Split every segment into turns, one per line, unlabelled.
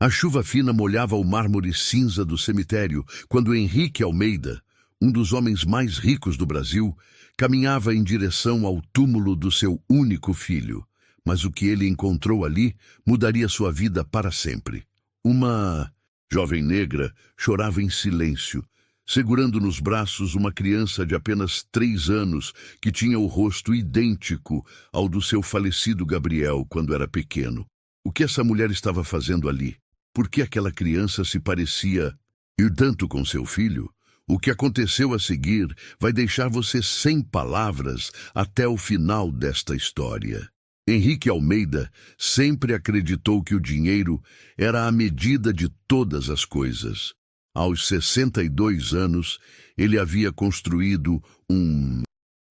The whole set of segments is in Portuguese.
A chuva fina molhava o mármore cinza do cemitério quando Henrique Almeida, um dos homens mais ricos do Brasil, caminhava em direção ao túmulo do seu único filho. Mas o que ele encontrou ali mudaria sua vida para sempre. Uma jovem negra chorava em silêncio, segurando nos braços uma criança de apenas 3 anos que tinha o rosto idêntico ao do seu falecido Gabriel quando era pequeno. O que essa mulher estava fazendo ali? Por que aquela criança se parecia ir tanto com seu filho? O que aconteceu a seguir vai deixar você sem palavras até o final desta história. Henrique Almeida sempre acreditou que o dinheiro era a medida de todas as coisas. Aos 62 anos, ele havia construído um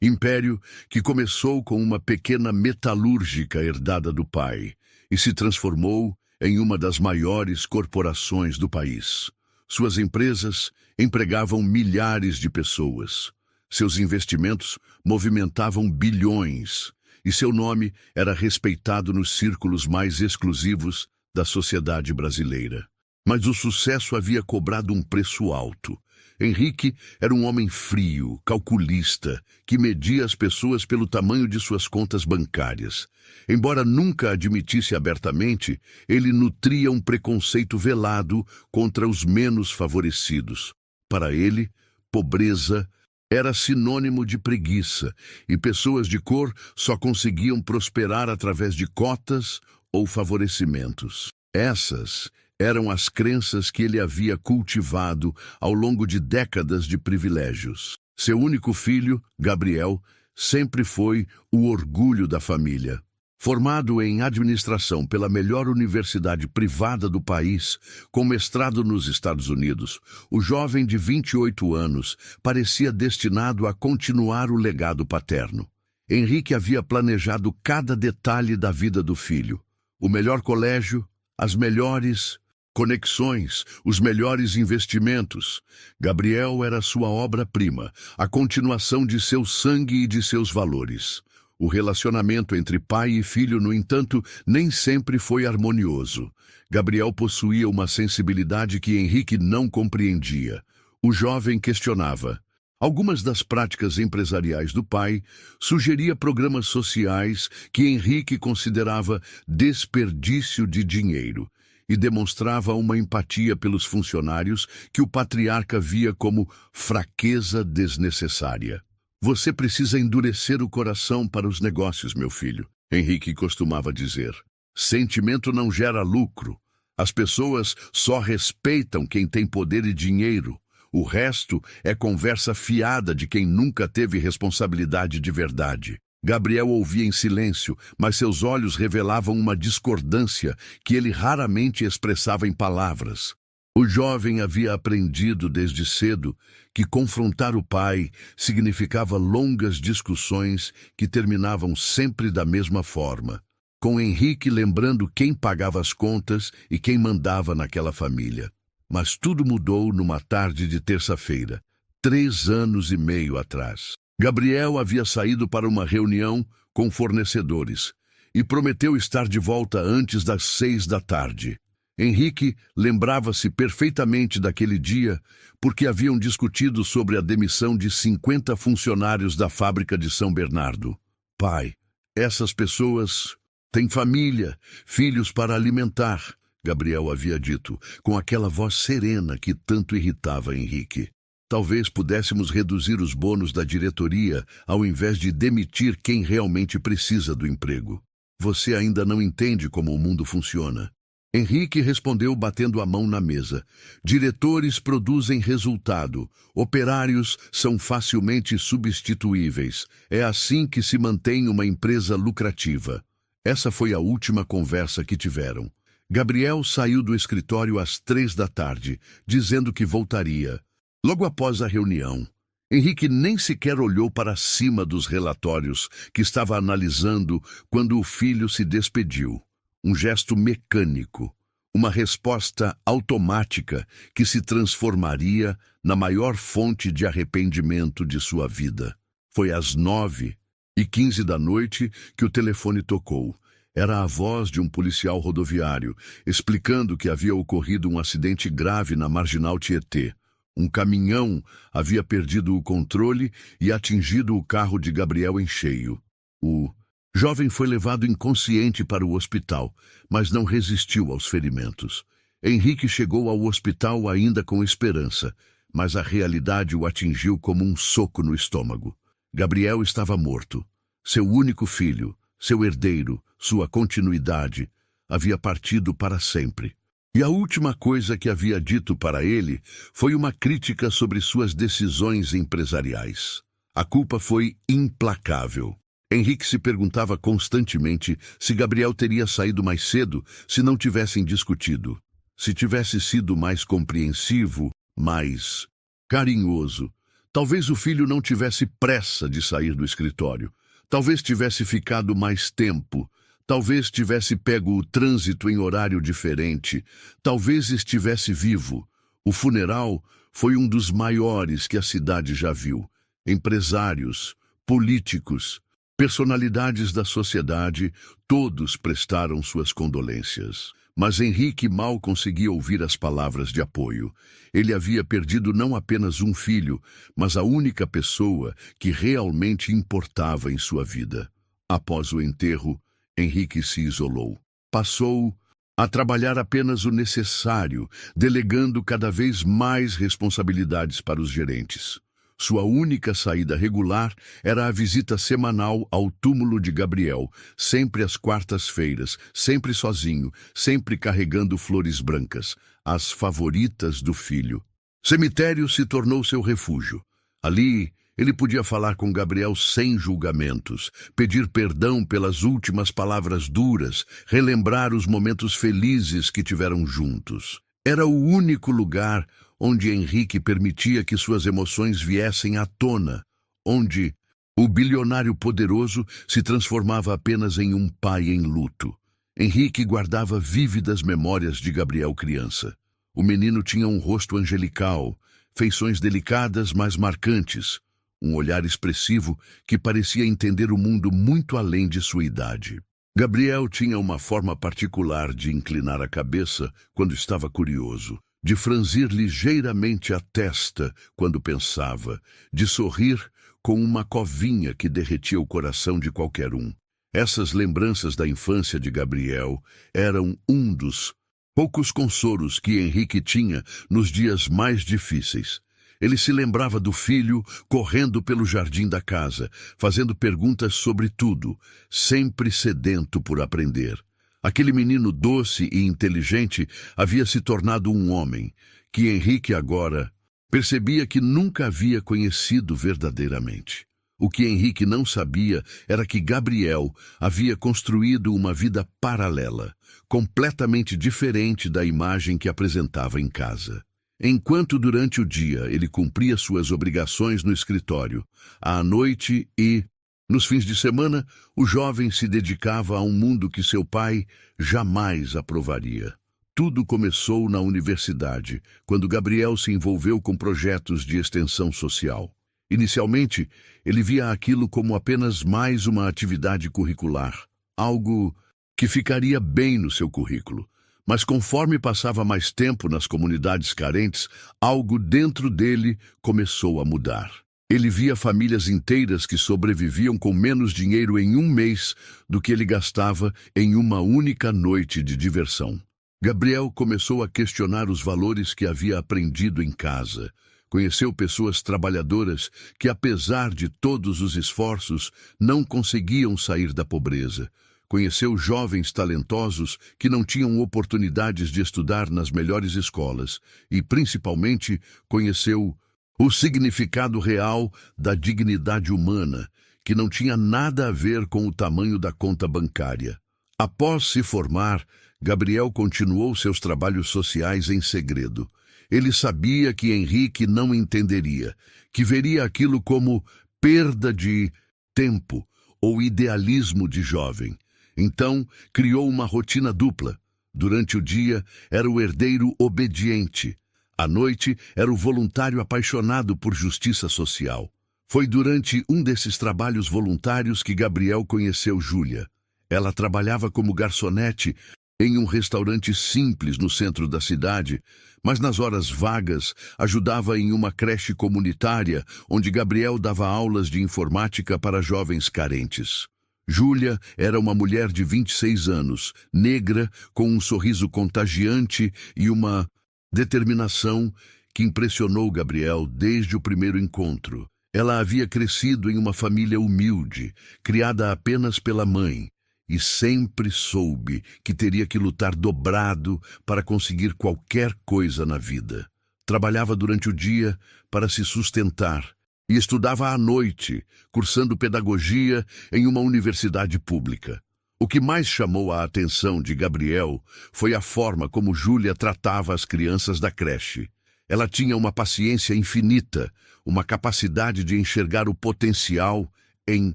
império que começou com uma pequena metalúrgica herdada do pai e se transformou em uma das maiores corporações do país. Suas empresas empregavam milhares de pessoas. Seus investimentos movimentavam bilhões e seu nome era respeitado nos círculos mais exclusivos da sociedade brasileira. Mas o sucesso havia cobrado um preço alto. Henrique era um homem frio, calculista, que media as pessoas pelo tamanho de suas contas bancárias. Embora nunca admitisse abertamente, ele nutria um preconceito velado contra os menos favorecidos. Para ele, pobreza era sinônimo de preguiça, e pessoas de cor só conseguiam prosperar através de cotas ou favorecimentos. Essas eram as crenças que ele havia cultivado ao longo de décadas de privilégios. Seu único filho, Gabriel, sempre foi o orgulho da família. Formado em administração pela melhor universidade privada do país, com mestrado nos Estados Unidos, o jovem de 28 anos parecia destinado a continuar o legado paterno. Henrique havia planejado cada detalhe da vida do filho: o melhor colégio, as melhores conexões, os melhores investimentos. Gabriel era sua obra-prima, a continuação de seu sangue e de seus valores. O relacionamento entre pai e filho, no entanto, nem sempre foi harmonioso. Gabriel possuía uma sensibilidade que Henrique não compreendia. O jovem questionava algumas das práticas empresariais do pai, sugeria programas sociais que Henrique considerava desperdício de dinheiro e demonstrava uma empatia pelos funcionários que o patriarca via como fraqueza desnecessária. Você precisa endurecer o coração para os negócios, meu filho, Henrique costumava dizer. Sentimento não gera lucro. As pessoas só respeitam quem tem poder e dinheiro. O resto é conversa fiada de quem nunca teve responsabilidade de verdade. Gabriel ouvia em silêncio, mas seus olhos revelavam uma discordância que ele raramente expressava em palavras. O jovem havia aprendido desde cedo que confrontar o pai significava longas discussões que terminavam sempre da mesma forma, com Henrique lembrando quem pagava as contas e quem mandava naquela família. Mas tudo mudou numa tarde de terça-feira, 3 anos e meio atrás. Gabriel havia saído para uma reunião com fornecedores e prometeu estar de volta antes das 6 da tarde. Henrique lembrava-se perfeitamente daquele dia porque haviam discutido sobre a demissão de 50 funcionários da fábrica de São Bernardo. Pai, essas pessoas têm família, filhos para alimentar, Gabriel havia dito, com aquela voz serena que tanto irritava Henrique. Talvez pudéssemos reduzir os bônus da diretoria ao invés de demitir quem realmente precisa do emprego. Você ainda não entende como o mundo funciona. Henrique respondeu batendo a mão na mesa. Diretores produzem resultado. Operários são facilmente substituíveis. É assim que se mantém uma empresa lucrativa. Essa foi a última conversa que tiveram. Gabriel saiu do escritório às 3 da tarde, dizendo que voltaria. Logo após a reunião, Henrique nem sequer olhou para cima dos relatórios que estava analisando quando o filho se despediu. Um gesto mecânico, uma resposta automática que se transformaria na maior fonte de arrependimento de sua vida. Foi às 9h15 da noite que o telefone tocou. Era a voz de um policial rodoviário, explicando que havia ocorrido um acidente grave na Marginal Tietê. Um caminhão havia perdido o controle e atingido o carro de Gabriel em cheio. O jovem foi levado inconsciente para o hospital, mas não resistiu aos ferimentos. Henrique chegou ao hospital ainda com esperança, mas a realidade o atingiu como um soco no estômago. Gabriel estava morto. Seu único filho, seu herdeiro, sua continuidade, havia partido para sempre. E a última coisa que havia dito para ele foi uma crítica sobre suas decisões empresariais. A culpa foi implacável. Henrique se perguntava constantemente se Gabriel teria saído mais cedo se não tivessem discutido. Se tivesse sido mais compreensivo, mais carinhoso. Talvez o filho não tivesse pressa de sair do escritório. Talvez tivesse ficado mais tempo. Talvez tivesse pego o trânsito em horário diferente. Talvez estivesse vivo. O funeral foi um dos maiores que a cidade já viu. Empresários, políticos, personalidades da sociedade, todos prestaram suas condolências. Mas Henrique mal conseguia ouvir as palavras de apoio. Ele havia perdido não apenas um filho, mas a única pessoa que realmente importava em sua vida. Após o enterro, Henrique se isolou. Passou a trabalhar apenas o necessário, delegando cada vez mais responsabilidades para os gerentes. Sua única saída regular era a visita semanal ao túmulo de Gabriel, sempre às quartas-feiras, sempre sozinho, sempre carregando flores brancas, as favoritas do filho. Cemitério se tornou seu refúgio. Ali, ele podia falar com Gabriel sem julgamentos, pedir perdão pelas últimas palavras duras, relembrar os momentos felizes que tiveram juntos. Era o único lugar onde Henrique permitia que suas emoções viessem à tona, onde o bilionário poderoso se transformava apenas em um pai em luto. Henrique guardava vívidas memórias de Gabriel criança. O menino tinha um rosto angelical, feições delicadas, mas marcantes, um olhar expressivo que parecia entender o mundo muito além de sua idade. Gabriel tinha uma forma particular de inclinar a cabeça quando estava curioso, de franzir ligeiramente a testa quando pensava, de sorrir com uma covinha que derretia o coração de qualquer um. Essas lembranças da infância de Gabriel eram um dos poucos consolos que Henrique tinha nos dias mais difíceis. Ele se lembrava do filho correndo pelo jardim da casa, fazendo perguntas sobre tudo, sempre sedento por aprender. Aquele menino doce e inteligente havia se tornado um homem, que Henrique agora percebia que nunca havia conhecido verdadeiramente. O que Henrique não sabia era que Gabriel havia construído uma vida paralela, completamente diferente da imagem que apresentava em casa. Enquanto durante o dia ele cumpria suas obrigações no escritório, à noite e, nos fins de semana, o jovem se dedicava a um mundo que seu pai jamais aprovaria. Tudo começou na universidade, quando Gabriel se envolveu com projetos de extensão social. Inicialmente, ele via aquilo como apenas mais uma atividade curricular, algo que ficaria bem no seu currículo. Mas conforme passava mais tempo nas comunidades carentes, algo dentro dele começou a mudar. Ele via famílias inteiras que sobreviviam com menos dinheiro em um mês do que ele gastava em uma única noite de diversão. Gabriel começou a questionar os valores que havia aprendido em casa. Conheceu pessoas trabalhadoras que, apesar de todos os esforços, não conseguiam sair da pobreza. Conheceu jovens talentosos que não tinham oportunidades de estudar nas melhores escolas e, principalmente, conheceu o significado real da dignidade humana, que não tinha nada a ver com o tamanho da conta bancária. Após se formar, Gabriel continuou seus trabalhos sociais em segredo. Ele sabia que Henrique não entenderia, que veria aquilo como perda de tempo ou idealismo de jovem. Então, criou uma rotina dupla. Durante o dia, era o herdeiro obediente. À noite, era o voluntário apaixonado por justiça social. Foi durante um desses trabalhos voluntários que Gabriel conheceu Júlia. Ela trabalhava como garçonete em um restaurante simples no centro da cidade, mas nas horas vagas ajudava em uma creche comunitária onde Gabriel dava aulas de informática para jovens carentes. Júlia era uma mulher de 26 anos, negra, com um sorriso contagiante e uma determinação que impressionou Gabriel desde o primeiro encontro. Ela havia crescido em uma família humilde, criada apenas pela mãe, e sempre soube que teria que lutar dobrado para conseguir qualquer coisa na vida. Trabalhava durante o dia para se sustentar e estudava à noite, cursando pedagogia em uma universidade pública. O que mais chamou a atenção de Gabriel foi a forma como Júlia tratava as crianças da creche. Ela tinha uma paciência infinita, uma capacidade de enxergar o potencial em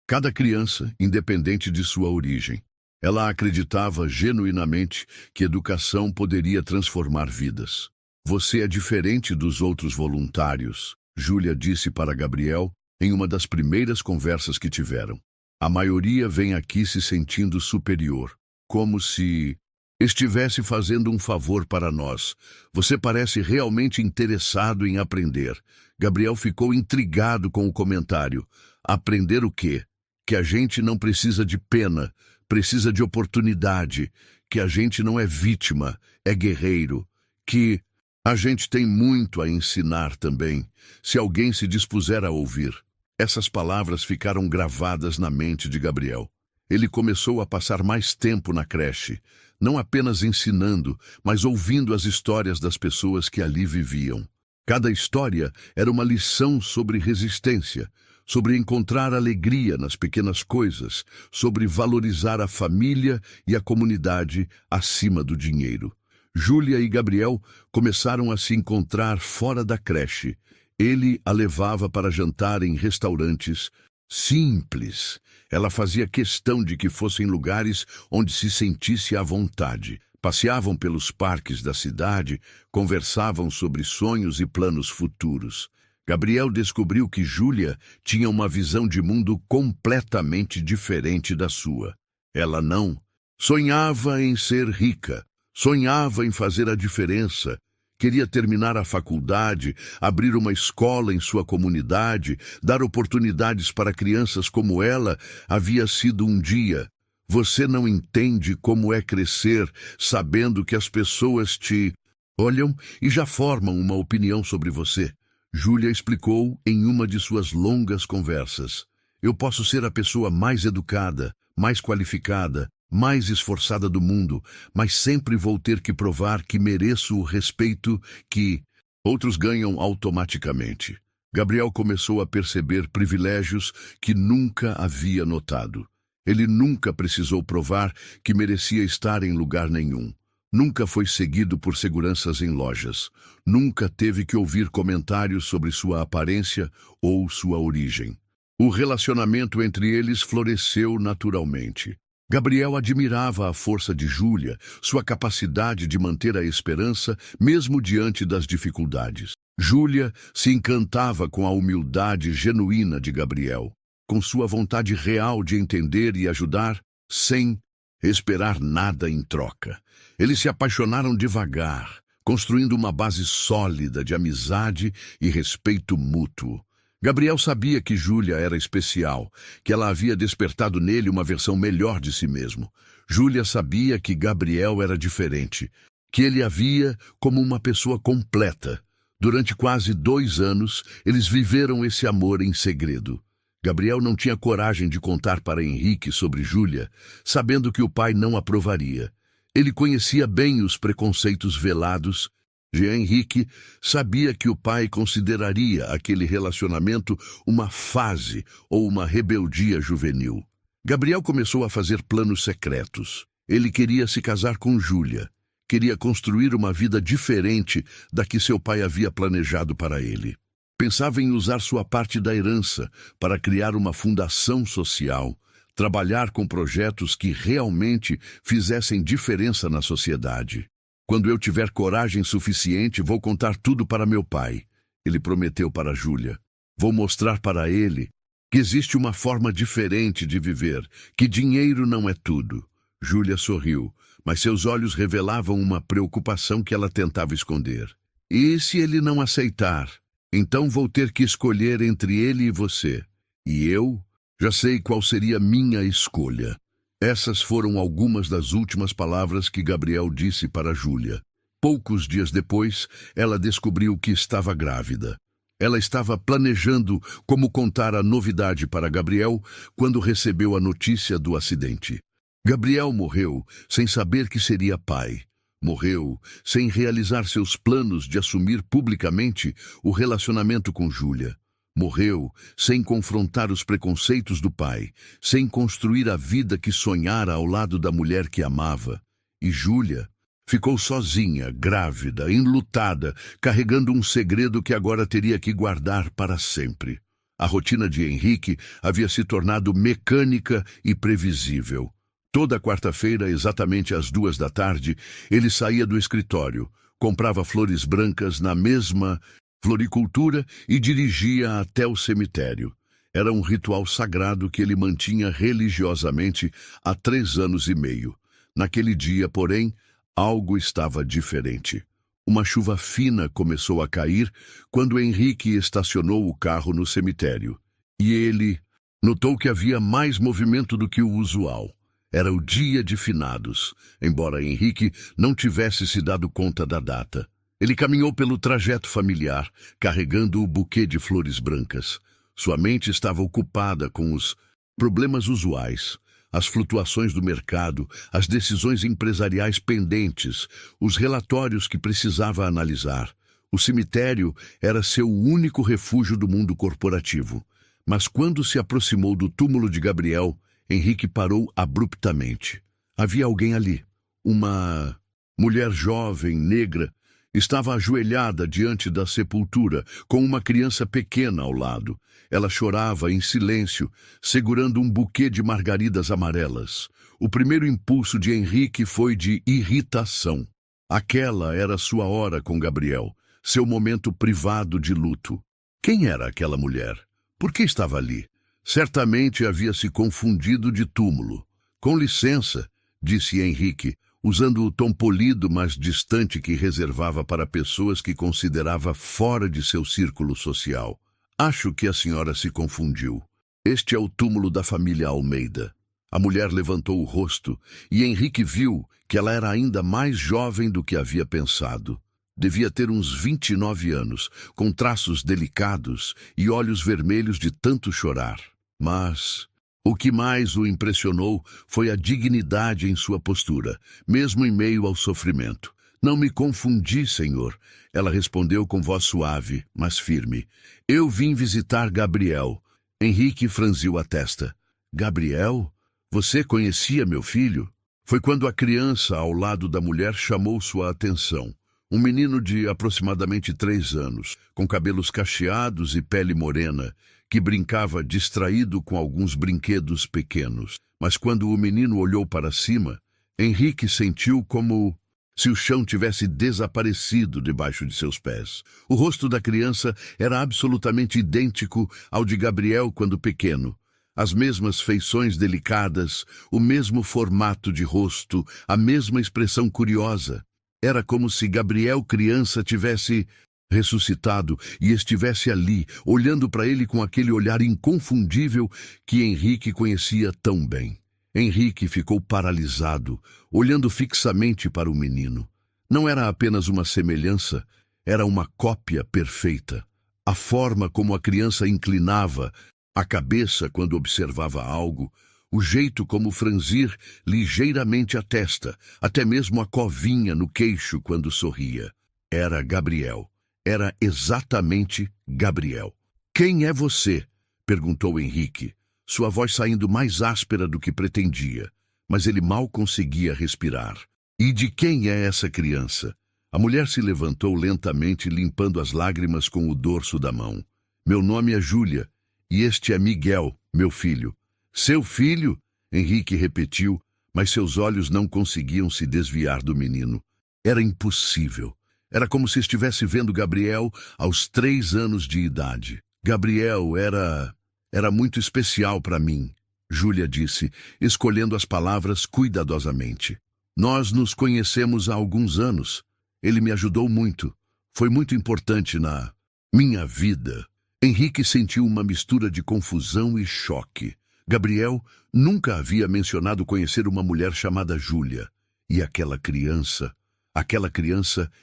cada criança, independente de sua origem. Ela acreditava genuinamente que educação poderia transformar vidas. Você é diferente dos outros voluntários, Júlia disse para Gabriel em uma das primeiras conversas que tiveram. A maioria vem aqui se sentindo superior, como se estivesse fazendo um favor para nós. Você parece realmente interessado em aprender. Gabriel ficou intrigado com o comentário. Aprender o quê? Que a gente não precisa de pena, precisa de oportunidade, que a gente não é vítima, é guerreiro, que a gente tem muito a ensinar também, se alguém se dispuser a ouvir. Essas palavras ficaram gravadas na mente de Gabriel. Ele começou a passar mais tempo na creche, não apenas ensinando, mas ouvindo as histórias das pessoas que ali viviam. Cada história era uma lição sobre resistência, sobre encontrar alegria nas pequenas coisas, sobre valorizar a família e a comunidade acima do dinheiro. Júlia e Gabriel começaram a se encontrar fora da creche. Ele a levava para jantar em restaurantes simples. Ela fazia questão de que fossem lugares onde se sentisse à vontade. Passeavam pelos parques da cidade, conversavam sobre sonhos e planos futuros. Gabriel descobriu que Júlia tinha uma visão de mundo completamente diferente da sua. Ela não sonhava em ser rica, sonhava em fazer a diferença. Queria terminar a faculdade, abrir uma escola em sua comunidade, dar oportunidades para crianças como ela havia sido um dia. Você não entende como é crescer sabendo que as pessoas te olham e já formam uma opinião sobre você. Júlia explicou em uma de suas longas conversas. Eu posso ser a pessoa mais educada, mais qualificada, mais esforçada do mundo, mas sempre vou ter que provar que mereço o respeito que outros ganham automaticamente. Gabriel começou a perceber privilégios que nunca havia notado. Ele nunca precisou provar que merecia estar em lugar nenhum. Nunca foi seguido por seguranças em lojas. Nunca teve que ouvir comentários sobre sua aparência ou sua origem. O relacionamento entre eles floresceu naturalmente. Gabriel admirava a força de Júlia, sua capacidade de manter a esperança mesmo diante das dificuldades. Júlia se encantava com a humildade genuína de Gabriel, com sua vontade real de entender e ajudar, sem esperar nada em troca. Eles se apaixonaram devagar, construindo uma base sólida de amizade e respeito mútuo. Gabriel sabia que Júlia era especial, que ela havia despertado nele uma versão melhor de si mesmo. Júlia sabia que Gabriel era diferente, que ele a via como uma pessoa completa. Durante quase 2 anos, eles viveram esse amor em segredo. Gabriel não tinha coragem de contar para Henrique sobre Júlia, sabendo que o pai não aprovaria. Ele conhecia bem os preconceitos velados. Henrique sabia que o pai consideraria aquele relacionamento uma fase ou uma rebeldia juvenil. Gabriel começou a fazer planos secretos. Ele queria se casar com Júlia. Queria construir uma vida diferente da que seu pai havia planejado para ele. Pensava em usar sua parte da herança para criar uma fundação social, trabalhar com projetos que realmente fizessem diferença na sociedade. Quando eu tiver coragem suficiente, vou contar tudo para meu pai, ele prometeu para Júlia. Vou mostrar para ele que existe uma forma diferente de viver, que dinheiro não é tudo. Júlia sorriu, mas seus olhos revelavam uma preocupação que ela tentava esconder. E se ele não aceitar? Então vou ter que escolher entre ele e você. E eu já sei qual seria minha escolha. Essas foram algumas das últimas palavras que Gabriel disse para Júlia. Poucos dias depois, ela descobriu que estava grávida. Ela estava planejando como contar a novidade para Gabriel quando recebeu a notícia do acidente. Gabriel morreu sem saber que seria pai. Morreu sem realizar seus planos de assumir publicamente o relacionamento com Júlia. Morreu sem confrontar os preconceitos do pai, sem construir a vida que sonhara ao lado da mulher que amava. E Júlia ficou sozinha, grávida, enlutada, carregando um segredo que agora teria que guardar para sempre. A rotina de Henrique havia se tornado mecânica e previsível. Toda quarta-feira, exatamente às 14h, ele saía do escritório, comprava flores brancas na mesma floricultura e dirigia até o cemitério. Era um ritual sagrado que ele mantinha religiosamente há 3 anos e meio. Naquele dia, porém, algo estava diferente. Uma chuva fina começou a cair quando Henrique estacionou o carro no cemitério. E ele notou que havia mais movimento do que o usual. Era o dia de finados, embora Henrique não tivesse se dado conta da data. Ele caminhou pelo trajeto familiar, carregando o buquê de flores brancas. Sua mente estava ocupada com os problemas usuais, as flutuações do mercado, as decisões empresariais pendentes, os relatórios que precisava analisar. O cemitério era seu único refúgio do mundo corporativo. Mas quando se aproximou do túmulo de Gabriel, Henrique parou abruptamente. Havia alguém ali. Uma mulher jovem, negra, estava ajoelhada diante da sepultura, com uma criança pequena ao lado. Ela chorava em silêncio, segurando um buquê de margaridas amarelas. O primeiro impulso de Henrique foi de irritação. Aquela era sua hora com Gabriel, seu momento privado de luto. Quem era aquela mulher? Por que estava ali? Certamente havia se confundido de túmulo. Com licença, disse Henrique, usando o tom polido, mas distante que reservava para pessoas que considerava fora de seu círculo social. Acho que a senhora se confundiu. Este é o túmulo da família Almeida. A mulher levantou o rosto e Henrique viu que ela era ainda mais jovem do que havia pensado. Devia ter uns 29 anos, com traços delicados e olhos vermelhos de tanto chorar. Mas o que mais o impressionou foi a dignidade em sua postura, mesmo em meio ao sofrimento. Não me confundi, senhor, ela respondeu com voz suave, mas firme. Eu vim visitar Gabriel. Henrique franziu a testa. Gabriel? Você conhecia meu filho? Foi quando a criança ao lado da mulher chamou sua atenção. Um menino de aproximadamente 3 anos, com cabelos cacheados e pele morena, que brincava distraído com alguns brinquedos pequenos. Mas quando o menino olhou para cima, Henrique sentiu como se o chão tivesse desaparecido debaixo de seus pés. O rosto da criança era absolutamente idêntico ao de Gabriel quando pequeno. As mesmas feições delicadas, o mesmo formato de rosto, a mesma expressão curiosa. Era como se Gabriel, criança, tivesse ressuscitado e estivesse ali, olhando para ele com aquele olhar inconfundível que Henrique conhecia tão bem. Henrique ficou paralisado, olhando fixamente para o menino. Não era apenas uma semelhança, era uma cópia perfeita. A forma como a criança inclinava a cabeça quando observava algo, o jeito como franzir ligeiramente a testa, até mesmo a covinha no queixo quando sorria. Era Gabriel. Era exatamente Gabriel. Quem é você? Perguntou Henrique, sua voz saindo mais áspera do que pretendia, mas ele mal conseguia respirar. E de quem é essa criança? A mulher se levantou lentamente, limpando as lágrimas com o dorso da mão. Meu nome é Júlia, e este é Miguel, meu filho. Seu filho? Henrique repetiu, mas seus olhos não conseguiam se desviar do menino. Era impossível. Era como se estivesse vendo Gabriel aos 3 anos de idade. Gabriel era Era muito especial para mim, Júlia disse, escolhendo as palavras cuidadosamente. Nós nos conhecemos há alguns anos. Ele me ajudou muito. Foi muito importante na minha vida. Henrique sentiu uma mistura de confusão e choque. Gabriel nunca havia mencionado conhecer uma mulher chamada Júlia. E aquela criança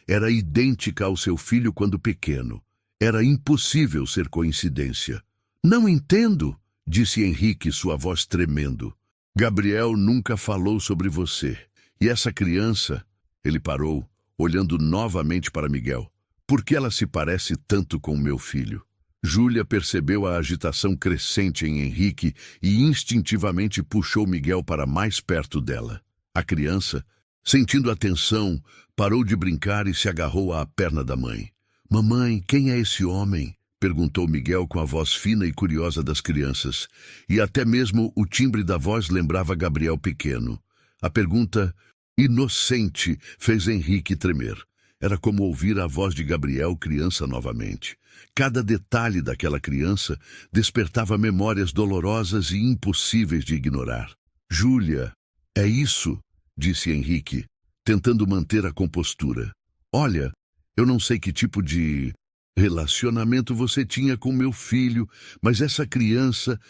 era idêntica ao seu filho quando pequeno. Era impossível ser coincidência. Não entendo, disse Henrique, sua voz tremendo. Gabriel nunca falou sobre você. E essa criança... Ele parou, olhando novamente para Miguel. Por que ela se parece tanto com meu filho? Júlia percebeu a agitação crescente em Henrique e instintivamente puxou Miguel para mais perto dela. A criança, sentindo a tensão, parou de brincar e se agarrou à perna da mãe. Mamãe, quem é esse homem? Perguntou Miguel com a voz fina e curiosa das crianças. E até mesmo o timbre da voz lembrava Gabriel pequeno. A pergunta inocente fez Henrique tremer. Era como ouvir a voz de Gabriel criança novamente. Cada detalhe daquela criança despertava memórias dolorosas e impossíveis de ignorar. Júlia, é isso, disse Henrique, tentando manter a compostura. Olha, eu não sei que tipo de relacionamento você tinha com meu filho, mas essa criança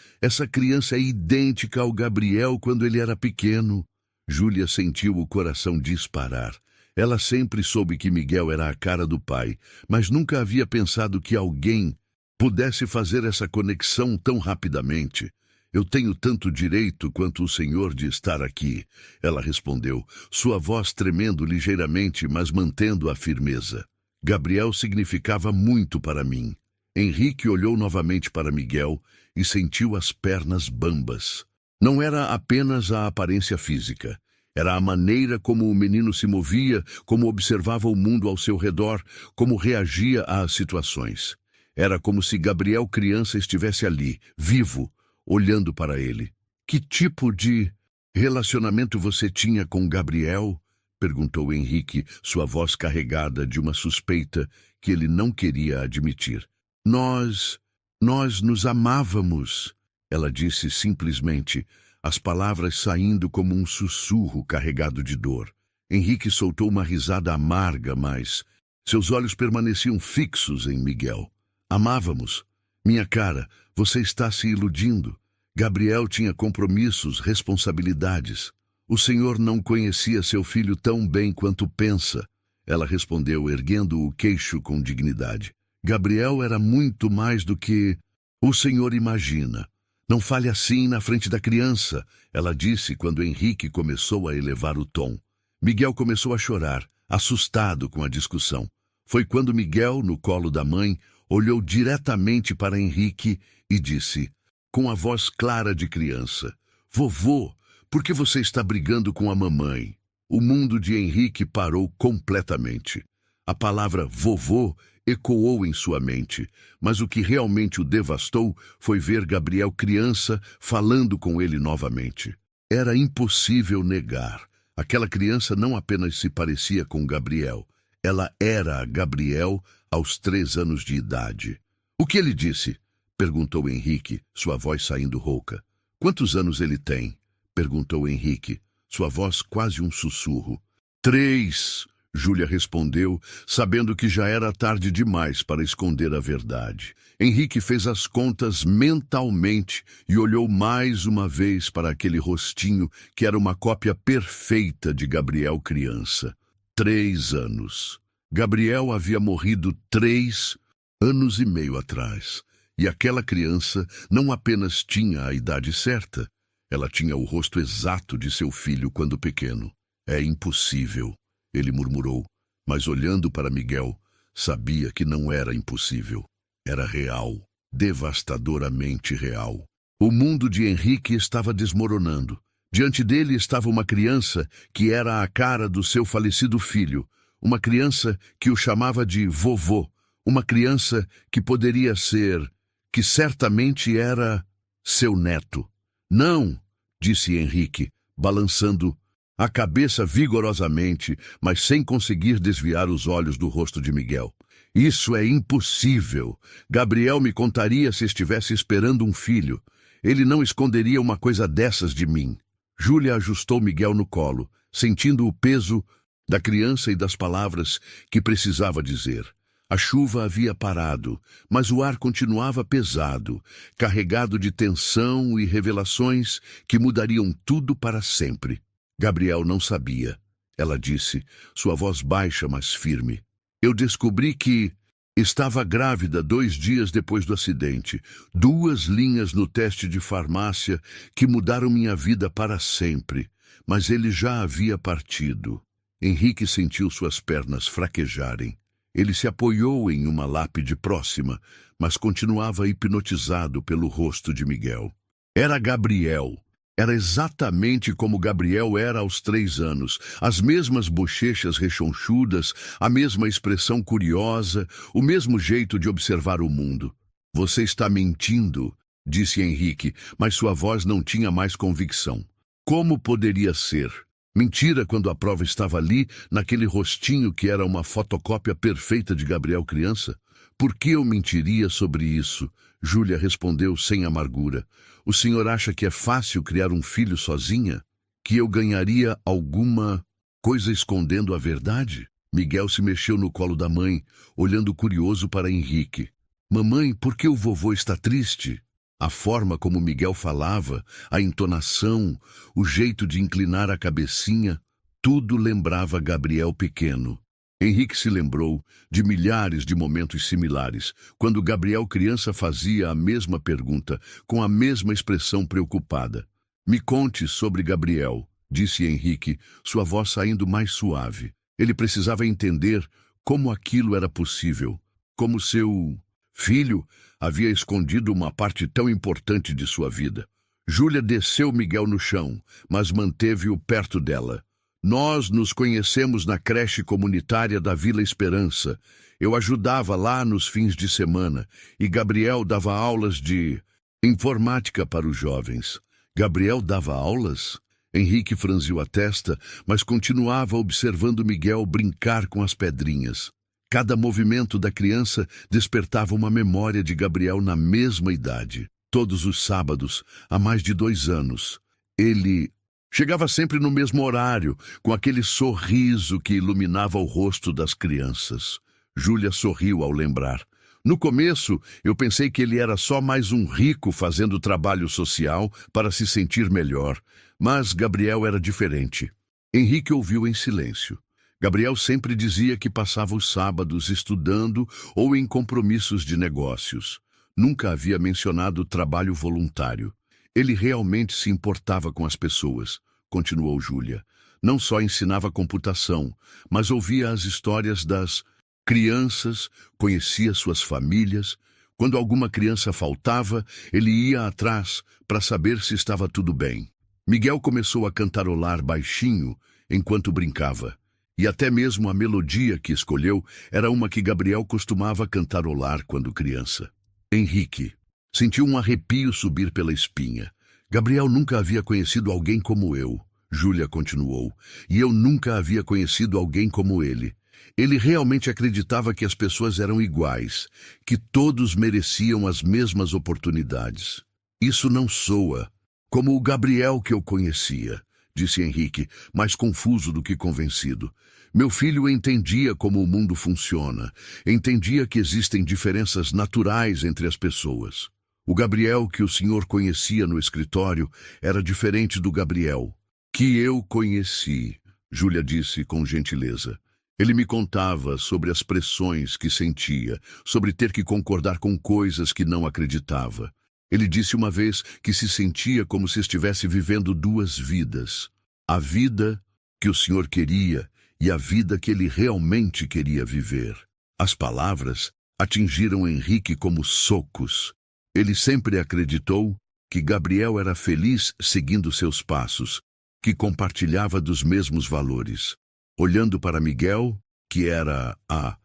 é idêntica ao Gabriel quando ele era pequeno. Júlia sentiu o coração disparar. Ela sempre soube que Miguel era a cara do pai, mas nunca havia pensado que alguém pudesse fazer essa conexão tão rapidamente. Eu tenho tanto direito quanto o senhor de estar aqui, ela respondeu, sua voz tremendo ligeiramente, mas mantendo a firmeza. Gabriel significava muito para mim. Henrique olhou novamente para Miguel e sentiu as pernas bambas. Não era apenas a aparência física. Era a maneira como o menino se movia, como observava o mundo ao seu redor, como reagia às situações. Era como se Gabriel criança estivesse ali, vivo, olhando para ele. Que tipo de relacionamento você tinha com Gabriel? Perguntou Henrique, sua voz carregada de uma suspeita que ele não queria admitir. Nós nos amávamos, ela disse simplesmente, as palavras saindo como um sussurro carregado de dor. Henrique soltou uma risada amarga, mas seus olhos permaneciam fixos em Miguel. Amávamos. Minha cara, você está se iludindo. Gabriel tinha compromissos, responsabilidades. O senhor não conhecia seu filho tão bem quanto pensa, ela respondeu, erguendo o queixo com dignidade. Gabriel era muito mais do que o senhor imagina. Não fale assim na frente da criança, ela disse quando Henrique começou a elevar o tom. Miguel começou a chorar, assustado com a discussão. Foi quando Miguel, no colo da mãe, olhou diretamente para Henrique e disse, com a voz clara de criança, Vovô, por que você está brigando com a mamãe? O mundo de Henrique parou completamente. A palavra vovô ecoou em sua mente, mas o que realmente o devastou foi ver Gabriel criança falando com ele novamente. Era impossível negar. Aquela criança não apenas se parecia com Gabriel, ela era Gabriel aos 3 anos de idade. O que ele disse? Perguntou Henrique, sua voz saindo rouca. Quantos anos ele tem? Perguntou Henrique, sua voz quase um sussurro. 3, Júlia respondeu, sabendo que já era tarde demais para esconder a verdade. Henrique fez as contas mentalmente e olhou mais uma vez para aquele rostinho que era uma cópia perfeita de Gabriel criança. 3 anos. Gabriel havia morrido 3 anos e meio atrás. E aquela criança não apenas tinha a idade certa, ela tinha o rosto exato de seu filho quando pequeno. É impossível, ele murmurou, mas olhando para Miguel, sabia que não era impossível. Era real, devastadoramente real. O mundo de Henrique estava desmoronando. Diante dele estava uma criança que era a cara do seu falecido filho, uma criança que o chamava de vovô, uma criança que poderia ser, que certamente era seu neto. Não, disse Henrique, balançando a cabeça vigorosamente, mas sem conseguir desviar os olhos do rosto de Miguel. Isso é impossível. Gabriel me contaria se estivesse esperando um filho. Ele não esconderia uma coisa dessas de mim. Júlia ajustou Miguel no colo, sentindo o peso da criança e das palavras que precisava dizer. A chuva havia parado, mas o ar continuava pesado, carregado de tensão e revelações que mudariam tudo para sempre. Gabriel não sabia. Ela disse, sua voz baixa, mas firme. Eu descobri que estava grávida 2 dias depois do acidente. 2 linhas no teste de farmácia que mudaram minha vida para sempre. Mas ele já havia partido. Henrique sentiu suas pernas fraquejarem. Ele se apoiou em uma lápide próxima, mas continuava hipnotizado pelo rosto de Miguel. Era Gabriel. Era exatamente como Gabriel era aos 3 anos. As mesmas bochechas rechonchudas, a mesma expressão curiosa, o mesmo jeito de observar o mundo. Você está mentindo, disse Henrique, mas sua voz não tinha mais convicção. Como poderia ser? Mentira quando a prova estava ali, naquele rostinho que era uma fotocópia perfeita de Gabriel criança? Por que eu mentiria sobre isso? Júlia respondeu sem amargura. O senhor acha que é fácil criar um filho sozinha? Que eu ganharia alguma coisa escondendo a verdade? Miguel se mexeu no colo da mãe, olhando curioso para Henrique. Mamãe, por que o vovô está triste? A forma como Miguel falava, a entonação, o jeito de inclinar a cabecinha, tudo lembrava Gabriel pequeno. Henrique se lembrou de milhares de momentos similares, quando Gabriel criança fazia a mesma pergunta, com a mesma expressão preocupada. Me conte sobre Gabriel, disse Henrique, sua voz saindo mais suave. Ele precisava entender como aquilo era possível, como seu filho havia escondido uma parte tão importante de sua vida. Júlia desceu Miguel no chão, mas manteve-o perto dela. Nós nos conhecemos na creche comunitária da Vila Esperança. Eu ajudava lá nos fins de semana e Gabriel dava aulas de informática para os jovens. Gabriel dava aulas? Henrique franziu a testa, mas continuava observando Miguel brincar com as pedrinhas. Cada movimento da criança despertava uma memória de Gabriel na mesma idade. Todos os sábados, há mais de 2 anos, ele chegava sempre no mesmo horário, com aquele sorriso que iluminava o rosto das crianças. Júlia sorriu ao lembrar. No começo, eu pensei que ele era só mais um rico fazendo trabalho social para se sentir melhor, mas Gabriel era diferente. Henrique ouviu em silêncio. Gabriel sempre dizia que passava os sábados estudando ou em compromissos de negócios. Nunca havia mencionado trabalho voluntário. Ele realmente se importava com as pessoas, continuou Júlia. Não só ensinava computação, mas ouvia as histórias das crianças, conhecia suas famílias. Quando alguma criança faltava, ele ia atrás para saber se estava tudo bem. Miguel começou a cantarolar baixinho enquanto brincava. E até mesmo a melodia que escolheu era uma que Gabriel costumava cantarolar quando criança. Henrique sentiu um arrepio subir pela espinha. Gabriel nunca havia conhecido alguém como eu, Júlia continuou, e eu nunca havia conhecido alguém como ele. Ele realmente acreditava que as pessoas eram iguais, que todos mereciam as mesmas oportunidades. Isso não soa como o Gabriel que eu conhecia, disse Henrique, mais confuso do que convencido. Meu filho entendia como o mundo funciona, entendia que existem diferenças naturais entre as pessoas. O Gabriel que o senhor conhecia no escritório era diferente do Gabriel que eu conheci, Júlia disse com gentileza. Ele me contava sobre as pressões que sentia, sobre ter que concordar com coisas que não acreditava. Ele disse uma vez que se sentia como se estivesse vivendo 2 vidas. A vida que o senhor queria e a vida que ele realmente queria viver. As palavras atingiram Henrique como socos. Ele sempre acreditou que Gabriel era feliz seguindo seus passos, que compartilhava dos mesmos valores. Olhando para Miguel, que era a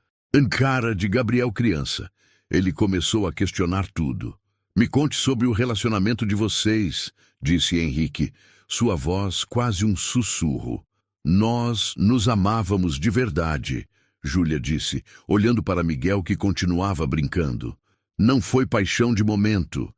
cara de Gabriel criança, ele começou a questionar tudo. Me conte sobre o relacionamento de vocês, disse Henrique, sua voz quase um sussurro. Nós nos amávamos de verdade, Júlia disse, olhando para Miguel, que continuava brincando. Não foi paixão de momento.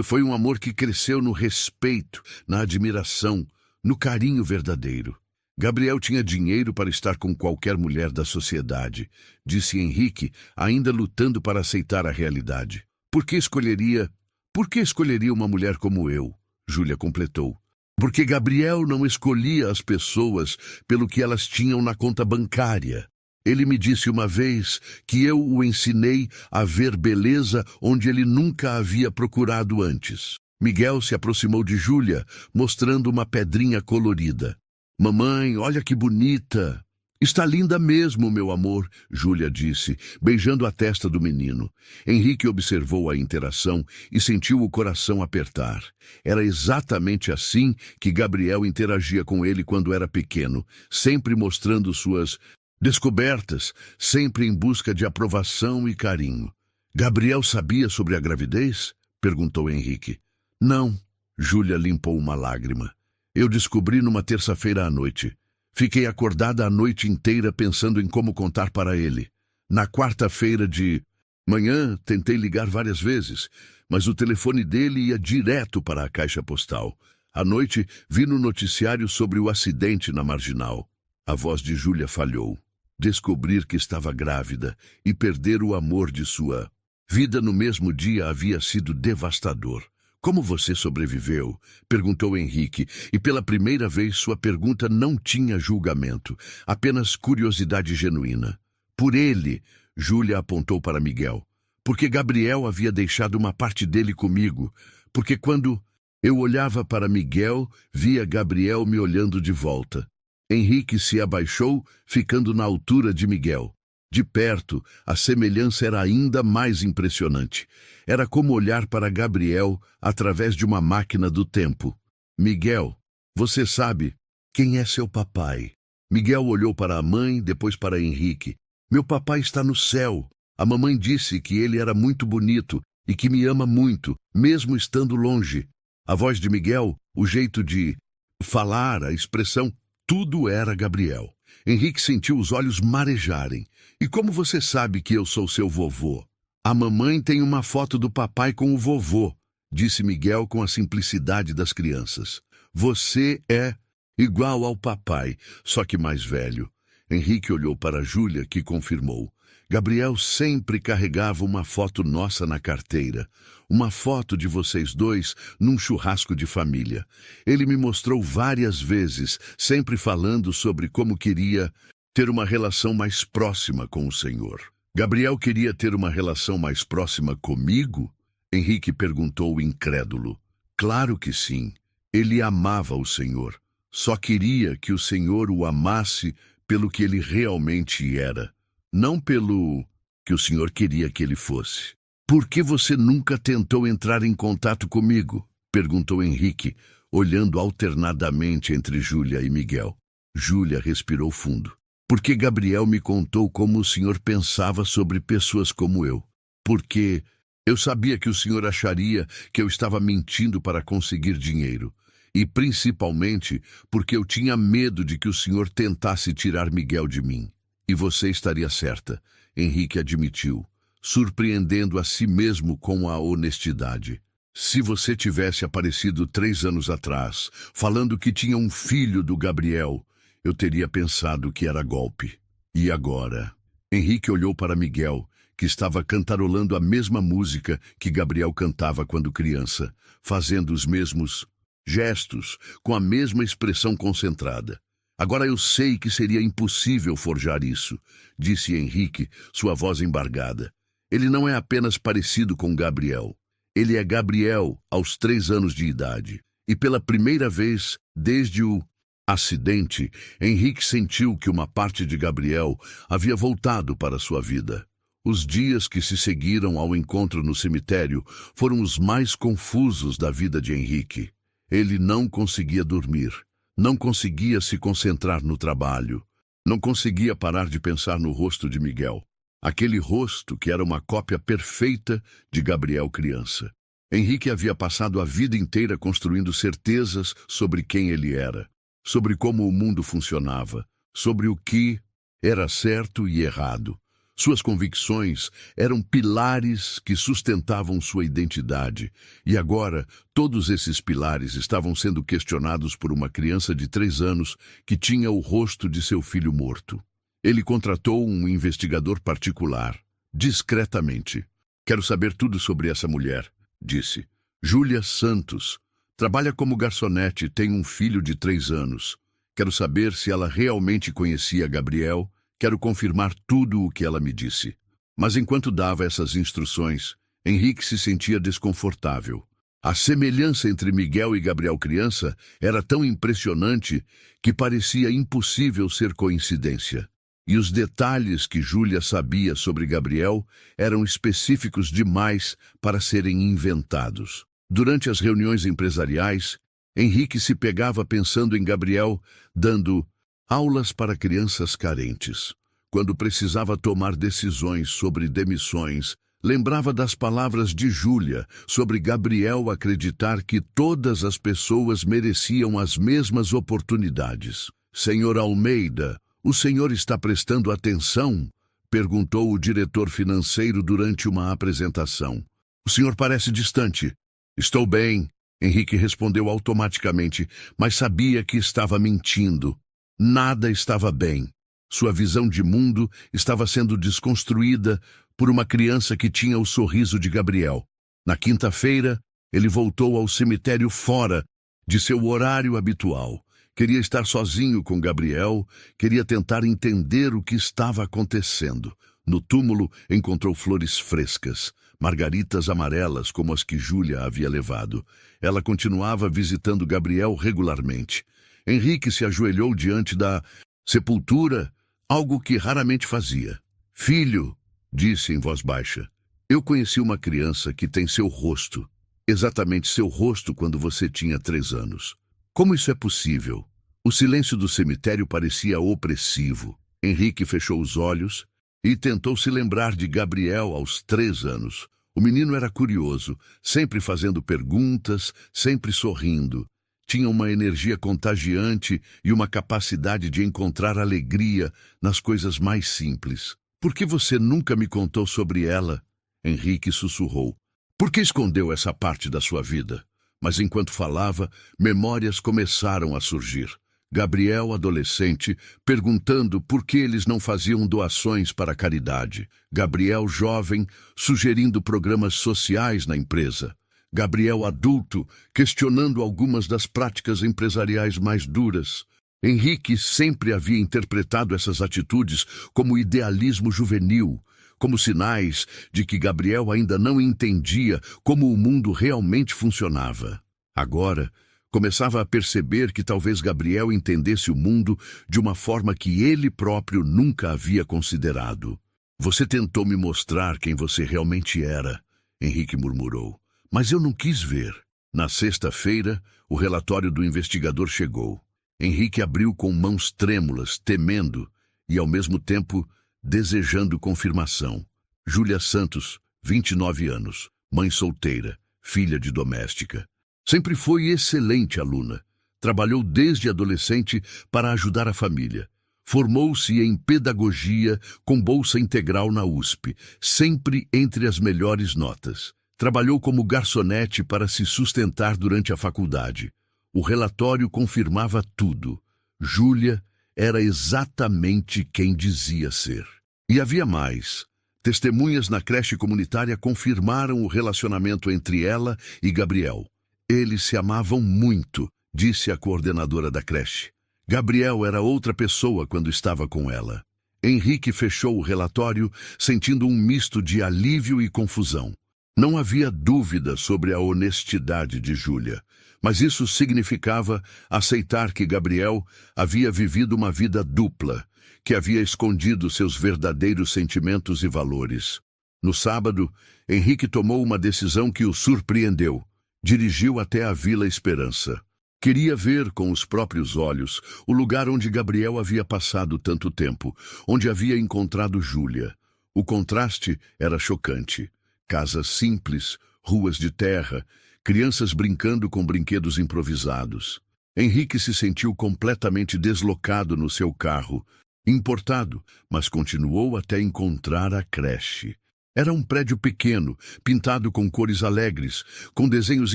Foi um amor que cresceu no respeito, na admiração, no carinho verdadeiro. Gabriel tinha dinheiro para estar com qualquer mulher da sociedade, disse Henrique, ainda lutando para aceitar a realidade. Por que escolheria uma mulher como eu? Júlia completou. Porque Gabriel não escolhia as pessoas pelo que elas tinham na conta bancária. Ele me disse uma vez que eu o ensinei a ver beleza onde ele nunca havia procurado antes. Miguel se aproximou de Júlia, mostrando uma pedrinha colorida. Mamãe, olha que bonita! Está linda mesmo, meu amor, Júlia disse, beijando a testa do menino. Henrique observou a interação e sentiu o coração apertar. Era exatamente assim que Gabriel interagia com ele quando era pequeno, sempre mostrando suas descobertas, sempre em busca de aprovação e carinho. Gabriel sabia sobre a gravidez? Perguntou Henrique. Não, Júlia limpou uma lágrima. Eu descobri numa terça-feira à noite. Fiquei acordada a noite inteira pensando em como contar para ele. Na quarta-feira de manhã, tentei ligar várias vezes, mas o telefone dele ia direto para a caixa postal. À noite, vi no noticiário sobre o acidente na Marginal. A voz de Júlia falhou. Descobrir que estava grávida e perder o amor de sua vida no mesmo dia havia sido devastador. Como você sobreviveu? Perguntou Henrique, e pela primeira vez sua pergunta não tinha julgamento, apenas curiosidade genuína. Por ele, Júlia apontou para Miguel. Porque Gabriel havia deixado uma parte dele comigo. Porque quando eu olhava para Miguel, via Gabriel me olhando de volta. Henrique se abaixou, ficando na altura de Miguel. De perto, a semelhança era ainda mais impressionante. Era como olhar para Gabriel através de uma máquina do tempo. Miguel, você sabe quem é seu papai? Miguel olhou para a mãe, depois para Henrique. Meu papai está no céu. A mamãe disse que ele era muito bonito e que me ama muito, mesmo estando longe. A voz de Miguel, o jeito de falar, a expressão, tudo era Gabriel. Henrique sentiu os olhos marejarem. E como você sabe que eu sou seu vovô? A mamãe tem uma foto do papai com o vovô, disse Miguel com a simplicidade das crianças. Você é igual ao papai, só que mais velho. Henrique olhou para Júlia, que confirmou. Gabriel sempre carregava uma foto nossa na carteira. Uma foto de vocês dois num churrasco de família. Ele me mostrou várias vezes, sempre falando sobre como queria ter uma relação mais próxima com o Senhor. Gabriel queria ter uma relação mais próxima comigo? Henrique perguntou incrédulo. Claro que sim. Ele amava o Senhor. Só queria que o Senhor o amasse pelo que ele realmente era. Não pelo que o Senhor queria que ele fosse. Por que você nunca tentou entrar em contato comigo? Perguntou Henrique, olhando alternadamente entre Júlia e Miguel. Júlia respirou fundo. Porque Gabriel me contou como o Senhor pensava sobre pessoas como eu. Porque eu sabia que o Senhor acharia que eu estava mentindo para conseguir dinheiro. E principalmente porque eu tinha medo de que o Senhor tentasse tirar Miguel de mim. E você estaria certa, Henrique admitiu, surpreendendo a si mesmo com a honestidade. Se você tivesse aparecido 3 anos atrás, falando que tinha um filho do Gabriel, eu teria pensado que era golpe. E agora? Henrique olhou para Miguel, que estava cantarolando a mesma música que Gabriel cantava quando criança, fazendo os mesmos gestos, com a mesma expressão concentrada. Agora eu sei que seria impossível forjar isso, disse Henrique, sua voz embargada. Ele não é apenas parecido com Gabriel. Ele é Gabriel aos 3 anos de idade. E pela primeira vez, desde o acidente, Henrique sentiu que uma parte de Gabriel havia voltado para sua vida. Os dias que se seguiram ao encontro no cemitério foram os mais confusos da vida de Henrique. Ele não conseguia dormir. Não conseguia se concentrar no trabalho. Não conseguia parar de pensar no rosto de Miguel. Aquele rosto que era uma cópia perfeita de Gabriel criança. Henrique havia passado a vida inteira construindo certezas sobre quem ele era, sobre como o mundo funcionava, sobre o que Era certo e errado. Suas convicções eram pilares que sustentavam sua identidade, e agora todos esses pilares estavam sendo questionados por uma criança de 3 anos que tinha o rosto de seu filho morto. Ele contratou um investigador particular, discretamente. "Quero saber tudo sobre essa mulher", disse. "Júlia Santos. Trabalha como garçonete e tem um filho de 3 anos. Quero saber se ela realmente conhecia Gabriel. Quero confirmar tudo o que ela me disse." Mas enquanto dava essas instruções, Henrique se sentia desconfortável. A semelhança entre Miguel e Gabriel criança era tão impressionante que parecia impossível ser coincidência. E os detalhes que Júlia sabia sobre Gabriel eram específicos demais para serem inventados. Durante as reuniões empresariais, Henrique se pegava pensando em Gabriel dando aulas para crianças carentes. Quando precisava tomar decisões sobre demissões, lembrava das palavras de Júlia sobre Gabriel acreditar que todas as pessoas mereciam as mesmas oportunidades. "Senhor Almeida, o senhor está prestando atenção?" perguntou o diretor financeiro durante uma apresentação. "O senhor parece distante." "Estou bem", Henrique respondeu automaticamente, mas sabia que estava mentindo. Nada estava bem. Sua visão de mundo estava sendo desconstruída por uma criança que tinha o sorriso de Gabriel. Na quinta-feira, ele voltou ao cemitério fora de seu horário habitual. Queria estar sozinho com Gabriel, queria tentar entender o que estava acontecendo. No túmulo, encontrou flores frescas, margaritas amarelas como as que Júlia havia levado. Ela continuava visitando Gabriel regularmente. Henrique se ajoelhou diante da sepultura, algo que raramente fazia. "Filho", disse em voz baixa, "eu conheci uma criança que tem seu rosto, exatamente seu rosto quando você tinha 3 anos. Como isso é possível?" O silêncio do cemitério parecia opressivo. Henrique fechou os olhos e tentou se lembrar de Gabriel aos 3 anos. O menino era curioso, sempre fazendo perguntas, sempre sorrindo. Tinha uma energia contagiante e uma capacidade de encontrar alegria nas coisas mais simples. "Por que você nunca me contou sobre ela?" Henrique sussurrou. "Por que escondeu essa parte da sua vida?" Mas enquanto falava, memórias começaram a surgir. Gabriel, adolescente, perguntando por que eles não faziam doações para a caridade. Gabriel, jovem, sugerindo programas sociais na empresa. Gabriel, adulto, questionando algumas das práticas empresariais mais duras. Henrique sempre havia interpretado essas atitudes como idealismo juvenil, como sinais de que Gabriel ainda não entendia como o mundo realmente funcionava. Agora, começava a perceber que talvez Gabriel entendesse o mundo de uma forma que ele próprio nunca havia considerado. "Você tentou me mostrar quem você realmente era", Henrique murmurou, "mas eu não quis ver." Na sexta-feira, o relatório do investigador chegou. Henrique abriu com mãos trêmulas, temendo e, ao mesmo tempo, desejando confirmação. Júlia Santos, 29 anos, mãe solteira, filha de doméstica. Sempre foi excelente aluna. Trabalhou desde adolescente para ajudar a família. Formou-se em pedagogia com bolsa integral na USP, sempre entre as melhores notas. Trabalhou como garçonete para se sustentar durante a faculdade. O relatório confirmava tudo. Júlia era exatamente quem dizia ser. E havia mais. Testemunhas na creche comunitária confirmaram o relacionamento entre ela e Gabriel. Eles se amavam muito, disse a coordenadora da creche. Gabriel era outra pessoa quando estava com ela. Henrique fechou o relatório, sentindo um misto de alívio e confusão. Não havia dúvida sobre a honestidade de Júlia, mas isso significava aceitar que Gabriel havia vivido uma vida dupla, que havia escondido seus verdadeiros sentimentos e valores. No sábado, Henrique tomou uma decisão que o surpreendeu. Dirigiu até a Vila Esperança. Queria ver com os próprios olhos o lugar onde Gabriel havia passado tanto tempo, onde havia encontrado Júlia. O contraste era chocante. Casas simples, ruas de terra, crianças brincando com brinquedos improvisados. Henrique se sentiu completamente deslocado no seu carro importado, mas continuou até encontrar a creche. Era um prédio pequeno, pintado com cores alegres, com desenhos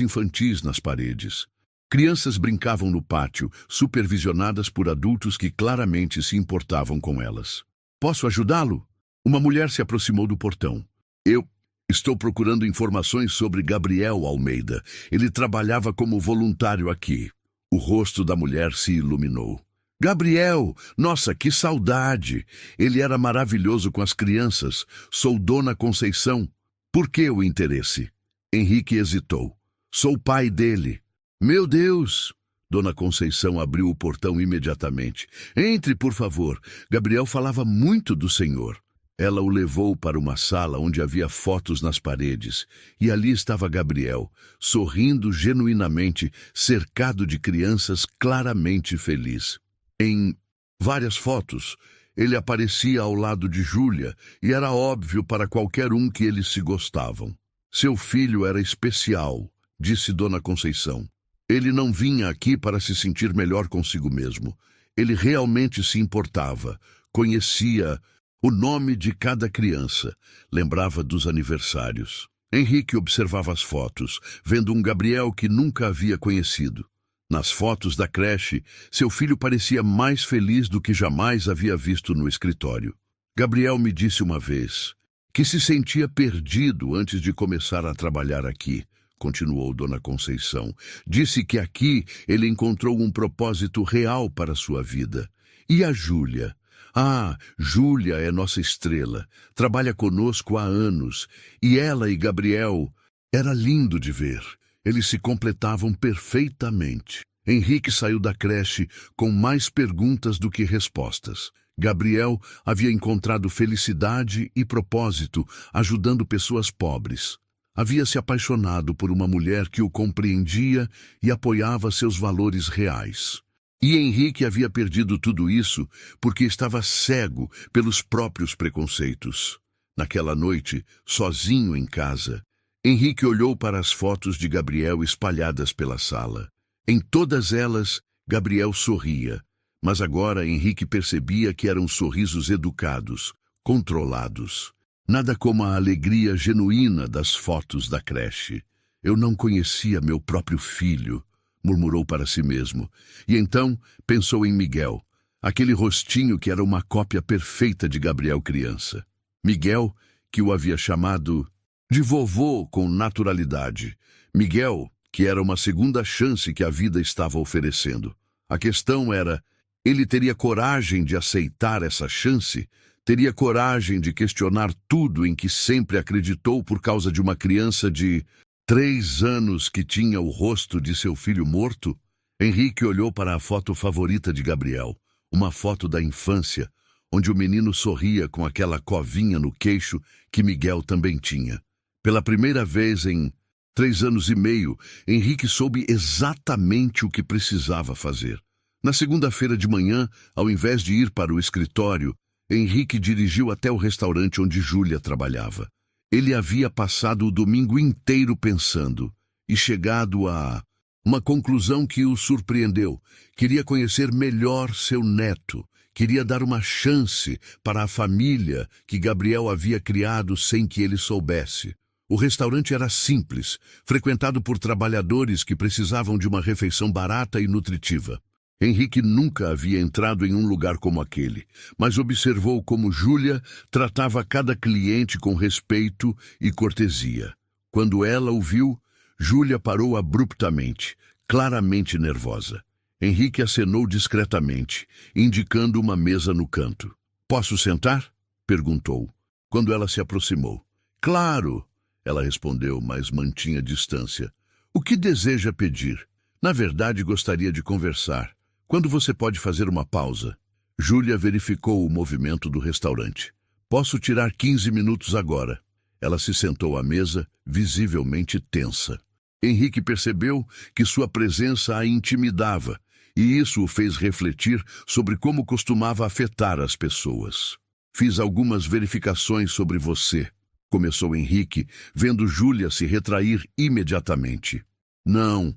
infantis nas paredes. Crianças brincavam no pátio, supervisionadas por adultos que claramente se importavam com elas. Posso ajudá-lo? Uma mulher se aproximou do portão. Eu estou procurando informações sobre Gabriel Almeida. Ele trabalhava como voluntário aqui. O rosto da mulher se iluminou. Gabriel! Nossa, que saudade! Ele era maravilhoso com as crianças. Sou Dona Conceição. Por que o interesse? Henrique hesitou. Sou pai dele. Meu Deus! Dona Conceição abriu o portão imediatamente. Entre, por favor. Gabriel falava muito do senhor. Ela o levou para uma sala onde havia fotos nas paredes, e ali estava Gabriel, sorrindo genuinamente, cercado de crianças, claramente feliz. Em várias fotos, ele aparecia ao lado de Júlia, e era óbvio para qualquer um que eles se gostavam. Seu filho era especial, disse Dona Conceição. Ele não vinha aqui para se sentir melhor consigo mesmo. Ele realmente se importava, conhecia o nome de cada criança, lembrava dos aniversários. Henrique observava as fotos, vendo um Gabriel que nunca havia conhecido. Nas fotos da creche, seu filho parecia mais feliz do que jamais havia visto no escritório. Gabriel me disse uma vez que se sentia perdido antes de começar a trabalhar aqui, continuou Dona Conceição. Disse que aqui ele encontrou um propósito real para sua vida. E a Júlia? Ah, Júlia é nossa estrela. Trabalha conosco há anos. E ela e Gabriel, era lindo de ver. Eles se completavam perfeitamente. Henrique saiu da creche com mais perguntas do que respostas. Gabriel havia encontrado felicidade e propósito ajudando pessoas pobres. Havia se apaixonado por uma mulher que o compreendia e apoiava seus valores reais. E Henrique havia perdido tudo isso porque estava cego pelos próprios preconceitos. Naquela noite, sozinho em casa, Henrique olhou para as fotos de Gabriel espalhadas pela sala. Em todas elas, Gabriel sorria, mas agora Henrique percebia que eram sorrisos educados, controlados. Nada como a alegria genuína das fotos da creche. Eu não conhecia meu próprio filho, murmurou para si mesmo. E então pensou em Miguel, aquele rostinho que era uma cópia perfeita de Gabriel criança. Miguel, que o havia chamado de vovô com naturalidade. Miguel, que era uma segunda chance que a vida estava oferecendo. A questão era, ele teria coragem de aceitar essa chance? Teria coragem de questionar tudo em que sempre acreditou por causa de uma criança de 3 anos que tinha o rosto de seu filho morto? Henrique olhou para a foto favorita de Gabriel, uma foto da infância, onde o menino sorria com aquela covinha no queixo que Miguel também tinha. Pela primeira vez em 3 anos e meio, Henrique soube exatamente o que precisava fazer. Na segunda-feira de manhã, ao invés de ir para o escritório, Henrique dirigiu até o restaurante onde Júlia trabalhava. Ele havia passado o domingo inteiro pensando e chegado a uma conclusão que o surpreendeu. Queria conhecer melhor seu neto. Queria dar uma chance para a família que Gabriel havia criado sem que ele soubesse. O restaurante era simples, frequentado por trabalhadores que precisavam de uma refeição barata e nutritiva. Henrique nunca havia entrado em um lugar como aquele, mas observou como Júlia tratava cada cliente com respeito e cortesia. Quando ela o viu, Júlia parou abruptamente, claramente nervosa. Henrique acenou discretamente, indicando uma mesa no canto. "Posso sentar?" perguntou, quando ela se aproximou. "Claro!" ela respondeu, mas mantinha distância. "O que deseja pedir? Na verdade, gostaria de conversar. Quando você pode fazer uma pausa?" Júlia verificou o movimento do restaurante. "Posso tirar 15 minutos agora." Ela se sentou à mesa, visivelmente tensa. Henrique percebeu que sua presença a intimidava, e isso o fez refletir sobre como costumava afetar as pessoas. "Fiz algumas verificações sobre você", começou Henrique, vendo Júlia se retrair imediatamente. Não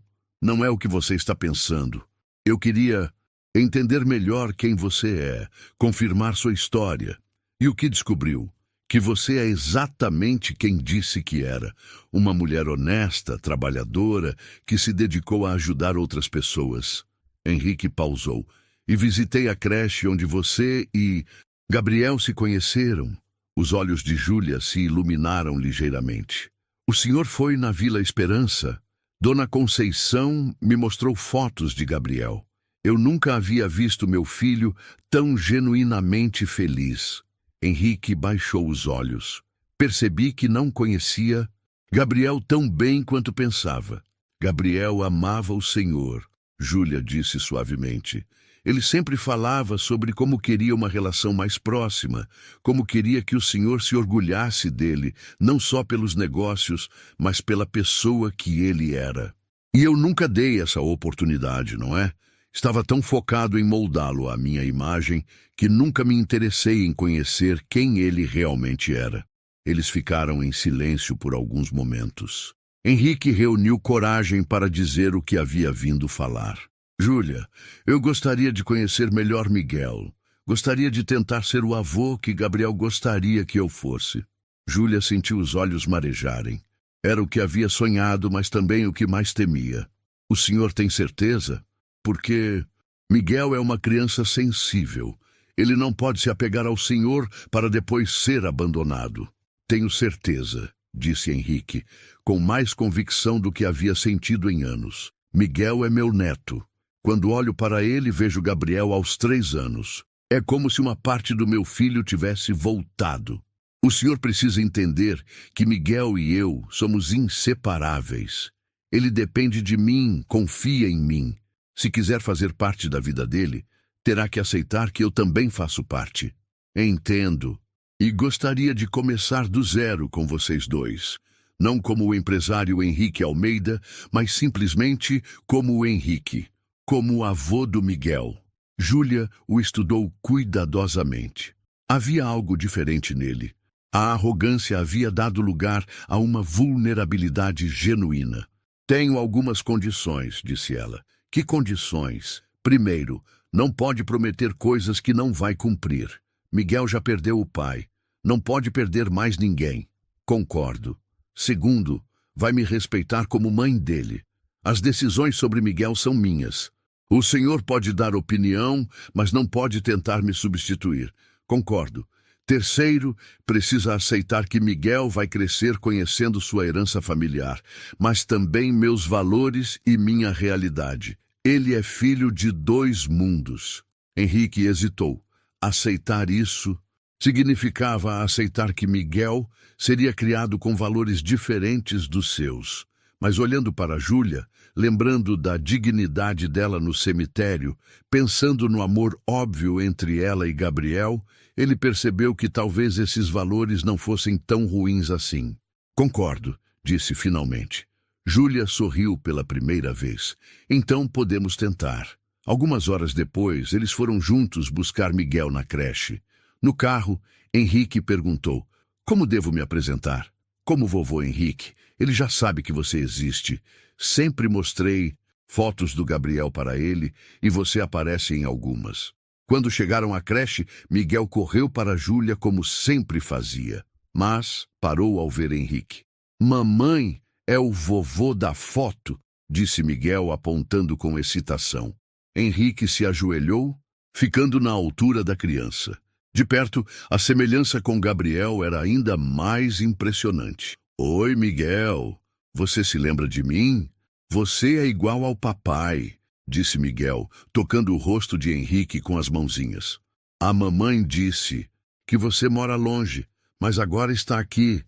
é o que você está pensando. Eu queria... entender melhor quem você é, confirmar sua história. E o que descobriu? Que você é exatamente quem disse que era. Uma mulher honesta, trabalhadora, que se dedicou a ajudar outras pessoas. Henrique pausou. E visitei a creche onde você e Gabriel se conheceram. Os olhos de Júlia se iluminaram ligeiramente. O senhor foi na Vila Esperança? Dona Conceição me mostrou fotos de Gabriel. Eu nunca havia visto meu filho tão genuinamente feliz. Henrique baixou os olhos. Percebi que não conhecia Gabriel tão bem quanto pensava. Gabriel amava o Senhor, Júlia disse suavemente. Ele sempre falava sobre como queria uma relação mais próxima, como queria que o Senhor se orgulhasse dele, não só pelos negócios, mas pela pessoa que ele era. E eu nunca dei essa oportunidade, não é? Estava tão focado em moldá-lo à minha imagem que nunca me interessei em conhecer quem ele realmente era. Eles ficaram em silêncio por alguns momentos. Henrique reuniu coragem para dizer o que havia vindo falar. Júlia, eu gostaria de conhecer melhor Miguel. Gostaria de tentar ser o avô que Gabriel gostaria que eu fosse. Júlia sentiu os olhos marejarem. Era o que havia sonhado, mas também o que mais temia. O senhor tem certeza? Porque Miguel é uma criança sensível. Ele não pode se apegar ao Senhor para depois ser abandonado. Tenho certeza, disse Henrique, com mais convicção do que havia sentido em anos. Miguel é meu neto. Quando olho para ele, vejo Gabriel aos 3 anos. É como se uma parte do meu filho tivesse voltado. O senhor precisa entender que Miguel e eu somos inseparáveis. Ele depende de mim, confia em mim. Se quiser fazer parte da vida dele, terá que aceitar que eu também faço parte. Entendo. E gostaria de começar do zero com vocês dois. Não como o empresário Henrique Almeida, mas simplesmente como o Henrique. Como o avô do Miguel. Júlia o estudou cuidadosamente. Havia algo diferente nele. A arrogância havia dado lugar a uma vulnerabilidade genuína. Tenho algumas condições, disse ela. Que condições? Primeiro, não pode prometer coisas que não vai cumprir. Miguel já perdeu o pai. Não pode perder mais ninguém. Concordo. Segundo, vai me respeitar como mãe dele. As decisões sobre Miguel são minhas. O senhor pode dar opinião, mas não pode tentar me substituir. Concordo. Terceiro, precisa aceitar que Miguel vai crescer conhecendo sua herança familiar, mas também meus valores e minha realidade. Ele é filho de 2 mundos. Henrique hesitou. Aceitar isso significava aceitar que Miguel seria criado com valores diferentes dos seus. Mas olhando para Júlia, lembrando da dignidade dela no cemitério, pensando no amor óbvio entre ela e Gabriel, ele percebeu que talvez esses valores não fossem tão ruins assim. Concordo, disse finalmente. Júlia sorriu pela primeira vez. Então podemos tentar. Algumas horas depois, eles foram juntos buscar Miguel na creche. No carro, Henrique perguntou, como devo me apresentar? Como vovô Henrique, ele já sabe que você existe. Sempre mostrei fotos do Gabriel para ele e você aparece em algumas. Quando chegaram à creche, Miguel correu para Júlia como sempre fazia. Mas parou ao ver Henrique. Mamãe é o vovô da foto, disse Miguel apontando com excitação. Henrique se ajoelhou, ficando na altura da criança. De perto, a semelhança com Gabriel era ainda mais impressionante. Oi, Miguel. Você se lembra de mim? Você é igual ao papai, disse Miguel, tocando o rosto de Henrique com as mãozinhas. A mamãe disse que você mora longe, mas agora está aqui.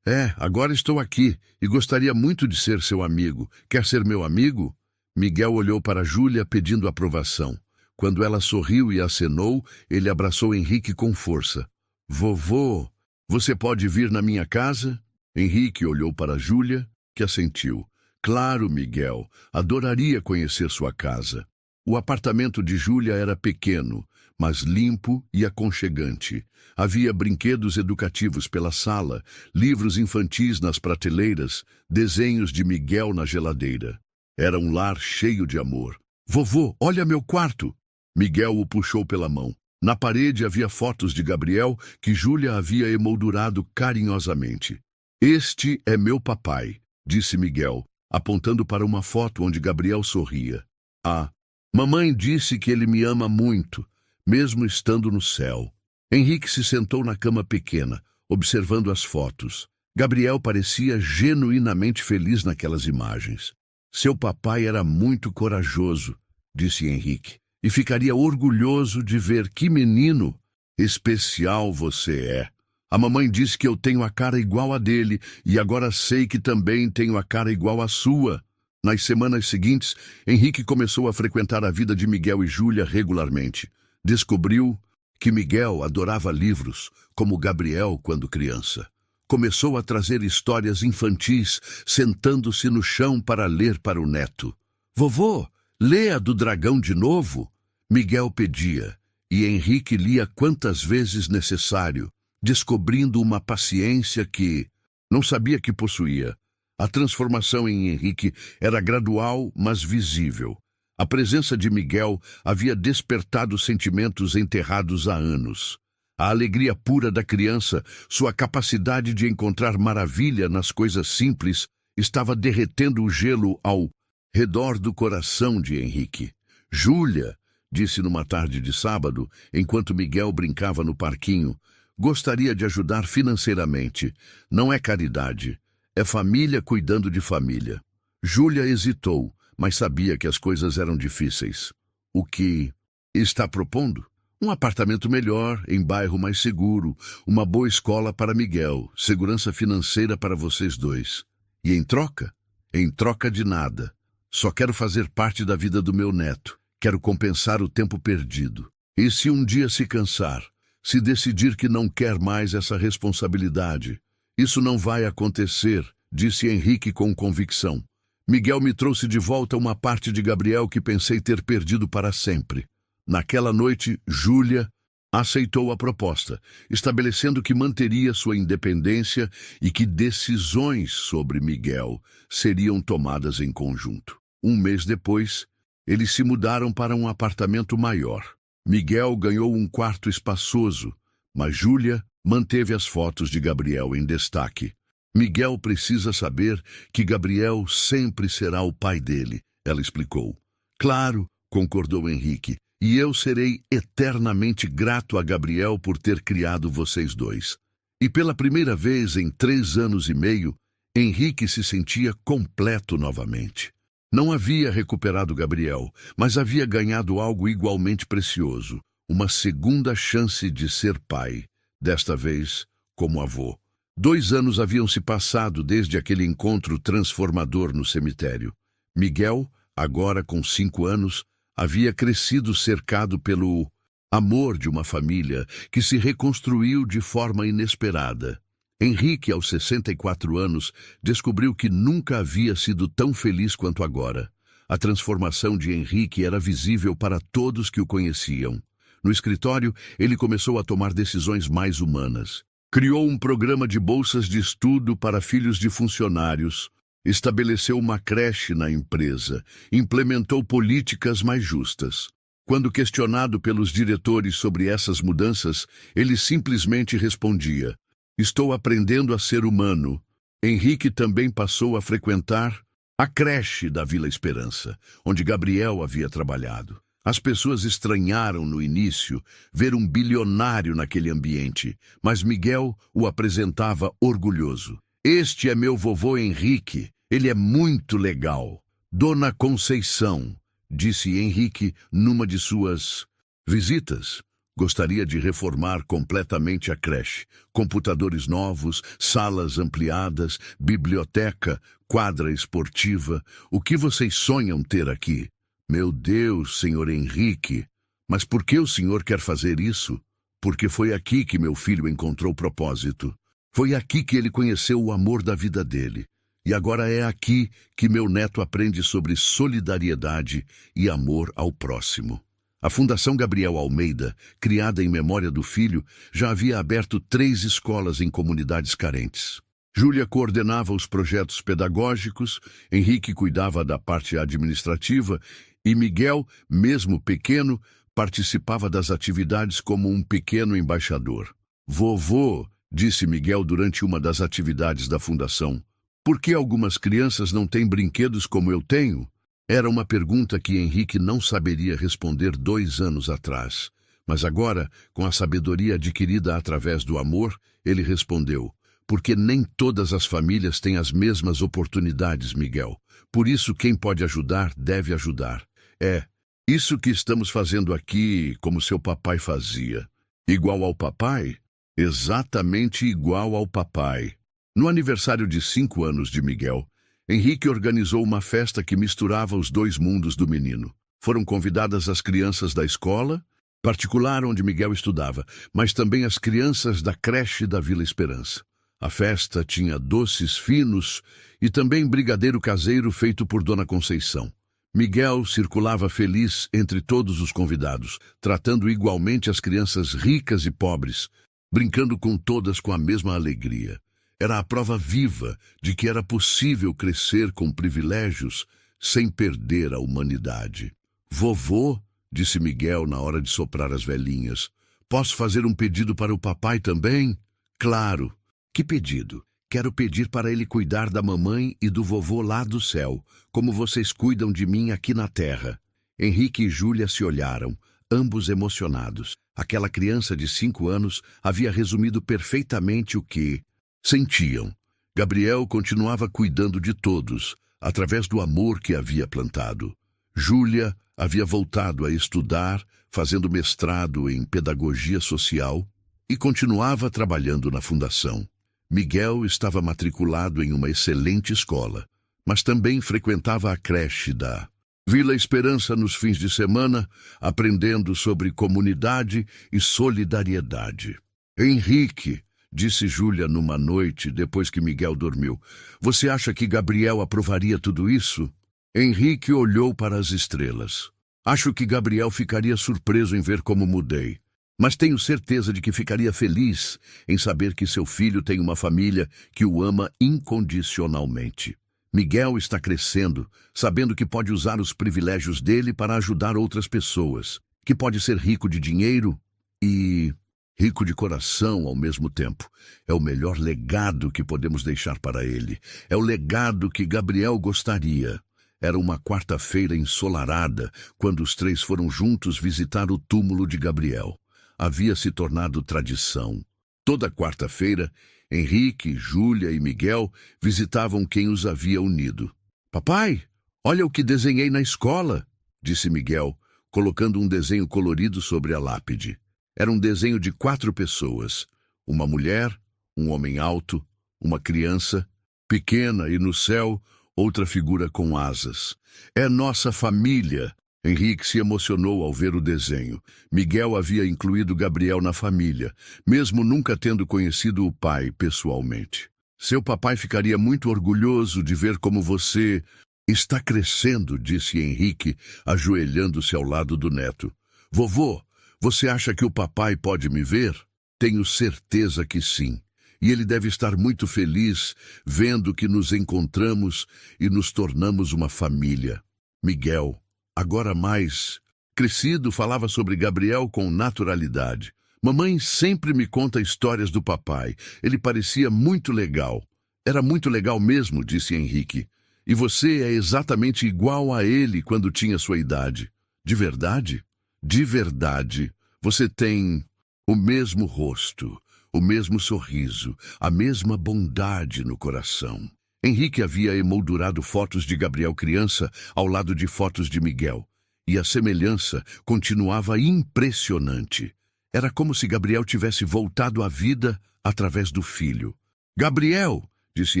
Agora estou aqui e gostaria muito de ser seu amigo. Quer ser meu amigo? Miguel olhou para Júlia pedindo aprovação. Quando ela sorriu e acenou, ele abraçou Henrique com força. Vovô, você pode vir na minha casa? Henrique olhou para Júlia, que assentiu. Claro, Miguel, adoraria conhecer sua casa. O apartamento de Júlia era pequeno, mas limpo e aconchegante. Havia brinquedos educativos pela sala, livros infantis nas prateleiras, desenhos de Miguel na geladeira. Era um lar cheio de amor. Vovô, olha meu quarto! Miguel o puxou pela mão. Na parede havia fotos de Gabriel que Júlia havia emoldurado carinhosamente. Este é meu papai, disse Miguel, apontando para uma foto onde Gabriel sorria. Ah, mamãe disse que ele me ama muito, mesmo estando no céu. Henrique se sentou na cama pequena, observando as fotos. Gabriel parecia genuinamente feliz naquelas imagens. Seu papai era muito corajoso, disse Henrique, e ficaria orgulhoso de ver que menino especial você é. A mamãe disse que eu tenho a cara igual a dele, e agora sei que também tenho a cara igual à sua. Nas semanas seguintes, Henrique começou a frequentar a vida de Miguel e Júlia regularmente. Descobriu que Miguel adorava livros, como Gabriel quando criança. Começou a trazer histórias infantis, sentando-se no chão para ler para o neto. Vovô, lê a do dragão de novo? Miguel pedia, e Henrique lia quantas vezes necessário, descobrindo uma paciência que não sabia que possuía. A transformação em Henrique era gradual, mas visível. A presença de Miguel havia despertado sentimentos enterrados há anos. A alegria pura da criança, sua capacidade de encontrar maravilha nas coisas simples, estava derretendo o gelo ao redor do coração de Henrique. Júlia, disse numa tarde de sábado, enquanto Miguel brincava no parquinho, gostaria de ajudar financeiramente. Não é caridade, é família cuidando de família. Júlia hesitou, mas sabia que as coisas eram difíceis. O que está propondo? Um apartamento melhor, em bairro mais seguro, uma boa escola para Miguel, segurança financeira para vocês dois. E em troca? Em troca de nada. Só quero fazer parte da vida do meu neto. Quero compensar o tempo perdido. E se um dia se cansar, se decidir que não quer mais essa responsabilidade? Isso não vai acontecer, disse Henrique com convicção. Miguel me trouxe de volta uma parte de Gabriel que pensei ter perdido para sempre. Naquela noite, Júlia aceitou a proposta, estabelecendo que manteria sua independência e que decisões sobre Miguel seriam tomadas em conjunto. Um mês depois, eles se mudaram para um apartamento maior. Miguel ganhou um quarto espaçoso, mas Júlia manteve as fotos de Gabriel em destaque. Miguel precisa saber que Gabriel sempre será o pai dele, ela explicou. Claro, concordou Henrique, e eu serei eternamente grato a Gabriel por ter criado vocês dois. E pela primeira vez em 3 anos e meio, Henrique se sentia completo novamente. Não havia recuperado Gabriel, mas havia ganhado algo igualmente precioso, uma segunda chance de ser pai, desta vez como avô. 2 anos haviam se passado desde aquele encontro transformador no cemitério. Miguel, agora com 5 anos, havia crescido cercado pelo amor de uma família que se reconstruiu de forma inesperada. Henrique, aos 64 anos, descobriu que nunca havia sido tão feliz quanto agora. A transformação de Henrique era visível para todos que o conheciam. No escritório, ele começou a tomar decisões mais humanas. Criou um programa de bolsas de estudo para filhos de funcionários, estabeleceu uma creche na empresa, implementou políticas mais justas. Quando questionado pelos diretores sobre essas mudanças, ele simplesmente respondia: "Estou aprendendo a ser humano." Henrique também passou a frequentar a creche da Vila Esperança, onde Gabriel havia trabalhado. As pessoas estranharam no início ver um bilionário naquele ambiente, mas Miguel o apresentava orgulhoso. "Este é meu vovô Henrique, ele é muito legal." "Dona Conceição", disse Henrique numa de suas visitas, gostaria de reformar completamente a creche. Computadores novos, salas ampliadas, biblioteca, quadra esportiva. "O que vocês sonham ter aqui?" "Meu Deus, senhor Henrique, mas por que o senhor quer fazer isso?" "Porque foi aqui que meu filho encontrou propósito. Foi aqui que ele conheceu o amor da vida dele. E agora é aqui que meu neto aprende sobre solidariedade e amor ao próximo." A Fundação Gabriel Almeida, criada em memória do filho, já havia aberto 3 escolas em comunidades carentes. Júlia coordenava os projetos pedagógicos, Henrique cuidava da parte administrativa e Miguel, mesmo pequeno, participava das atividades como um pequeno embaixador. Vovô, disse Miguel durante uma das atividades da fundação, por que algumas crianças não têm brinquedos como eu tenho? Era uma pergunta que Henrique não saberia responder 2 anos atrás. Mas agora, com a sabedoria adquirida através do amor, ele respondeu, porque nem todas as famílias têm as mesmas oportunidades, Miguel. Por isso, quem pode ajudar, deve ajudar. É, isso que estamos fazendo aqui, como seu papai fazia. Igual ao papai? Exatamente igual ao papai. No aniversário de 5 anos de Miguel, Henrique organizou uma festa que misturava os 2 mundos do menino. Foram convidadas as crianças da escola particular onde Miguel estudava, mas também as crianças da creche da Vila Esperança. A festa tinha doces finos e também brigadeiro caseiro feito por Dona Conceição. Miguel circulava feliz entre todos os convidados, tratando igualmente as crianças ricas e pobres, brincando com todas com a mesma alegria. Era a prova viva de que era possível crescer com privilégios sem perder a humanidade. Vovô, disse Miguel na hora de soprar as velhinhas, posso fazer um pedido para o papai também? Claro. Que pedido? Quero pedir para ele cuidar da mamãe e do vovô lá do céu, como vocês cuidam de mim aqui na terra. Henrique e Júlia se olharam, ambos emocionados. Aquela criança de 5 anos havia resumido perfeitamente o que sentiam. Gabriel continuava cuidando de todos, através do amor que havia plantado. Júlia havia voltado a estudar, fazendo mestrado em pedagogia social, e continuava trabalhando na fundação. Miguel estava matriculado em uma excelente escola, mas também frequentava a creche da Vila Esperança nos fins de semana, aprendendo sobre comunidade e solidariedade. Henrique, disse Júlia numa noite depois que Miguel dormiu, você acha que Gabriel aprovaria tudo isso? Henrique olhou para as estrelas. Acho que Gabriel ficaria surpreso em ver como mudei. Mas tenho certeza de que ficaria feliz em saber que seu filho tem uma família que o ama incondicionalmente. Miguel está crescendo, sabendo que pode usar os privilégios dele para ajudar outras pessoas, que pode ser rico de dinheiro e rico de coração ao mesmo tempo. É o melhor legado que podemos deixar para ele. É o legado que Gabriel gostaria. Era uma quarta-feira ensolarada, quando os 3 foram juntos visitar o túmulo de Gabriel. Havia se tornado tradição. Toda quarta-feira, Henrique, Júlia e Miguel visitavam quem os havia unido. Papai, olha o que desenhei na escola, disse Miguel, colocando um desenho colorido sobre a lápide. Era um desenho de 4 pessoas, uma mulher, um homem alto, uma criança, pequena e no céu, outra figura com asas. É nossa família. Henrique se emocionou ao ver o desenho. Miguel havia incluído Gabriel na família, mesmo nunca tendo conhecido o pai pessoalmente. Seu papai ficaria muito orgulhoso de ver como você está crescendo, disse Henrique, ajoelhando-se ao lado do neto. Vovô, você acha que o papai pode me ver? Tenho certeza que sim. E ele deve estar muito feliz vendo que nos encontramos e nos tornamos uma família. Miguel, agora mais crescido, falava sobre Gabriel com naturalidade. Mamãe sempre me conta histórias do papai. Ele parecia muito legal. Era muito legal mesmo, disse Henrique. E você é exatamente igual a ele quando tinha sua idade. De verdade? De verdade. Você tem o mesmo rosto, o mesmo sorriso, a mesma bondade no coração. Henrique havia emoldurado fotos de Gabriel criança ao lado de fotos de Miguel, e a semelhança continuava impressionante. Era como se Gabriel tivesse voltado à vida através do filho. Gabriel, disse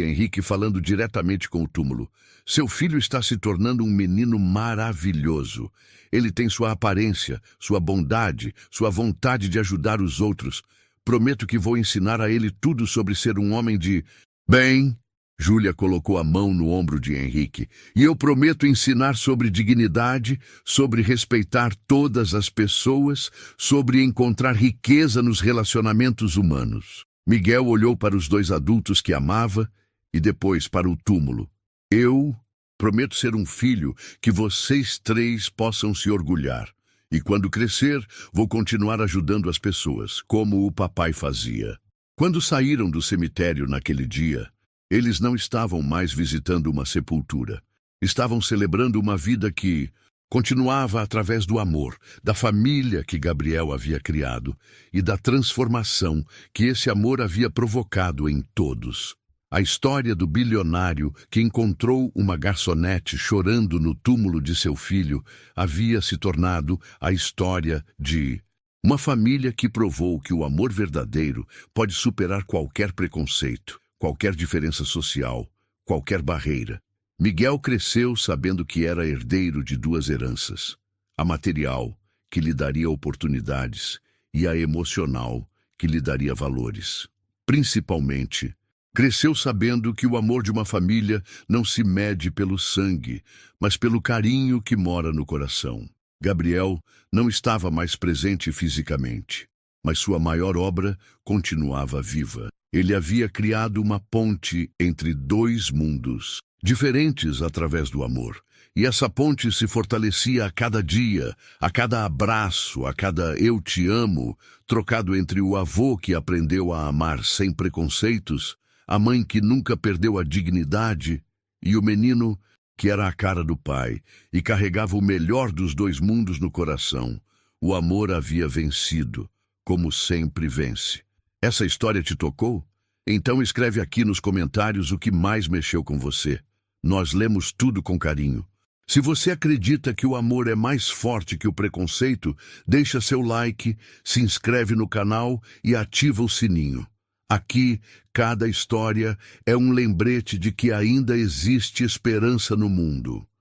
Henrique falando diretamente com o túmulo, seu filho está se tornando um menino maravilhoso. Ele tem sua aparência, sua bondade, sua vontade de ajudar os outros. Prometo que vou ensinar a ele tudo sobre ser um homem de bem. Júlia colocou a mão no ombro de Henrique. E eu prometo ensinar sobre dignidade, sobre respeitar todas as pessoas, sobre encontrar riqueza nos relacionamentos humanos. Miguel olhou para os 2 adultos que amava e depois para o túmulo. Eu prometo ser um filho que vocês 3 possam se orgulhar. E quando crescer, vou continuar ajudando as pessoas, como o papai fazia. Quando saíram do cemitério naquele dia, eles não estavam mais visitando uma sepultura. Estavam celebrando uma vida que continuava através do amor, da família que Gabriel havia criado e da transformação que esse amor havia provocado em todos. A história do bilionário que encontrou uma garçonete chorando no túmulo de seu filho havia se tornado a história de uma família que provou que o amor verdadeiro pode superar qualquer preconceito, qualquer diferença social, qualquer barreira. Miguel cresceu sabendo que era herdeiro de duas heranças: a material, que lhe daria oportunidades, e a emocional, que lhe daria valores. Principalmente, cresceu sabendo que o amor de uma família não se mede pelo sangue, mas pelo carinho que mora no coração. Gabriel não estava mais presente fisicamente, mas sua maior obra continuava viva. Ele havia criado uma ponte entre dois mundos, diferentes através do amor. E essa ponte se fortalecia a cada dia, a cada abraço, a cada "eu te amo", trocado entre o avô que aprendeu a amar sem preconceitos, a mãe que nunca perdeu a dignidade e o menino que era a cara do pai e carregava o melhor dos dois mundos no coração. O amor havia vencido, como sempre vence. Essa história te tocou? Então escreve aqui nos comentários o que mais mexeu com você. Nós lemos tudo com carinho. Se você acredita que o amor é mais forte que o preconceito, deixa seu like, se inscreve no canal e ativa o sininho. Aqui, cada história é um lembrete de que ainda existe esperança no mundo.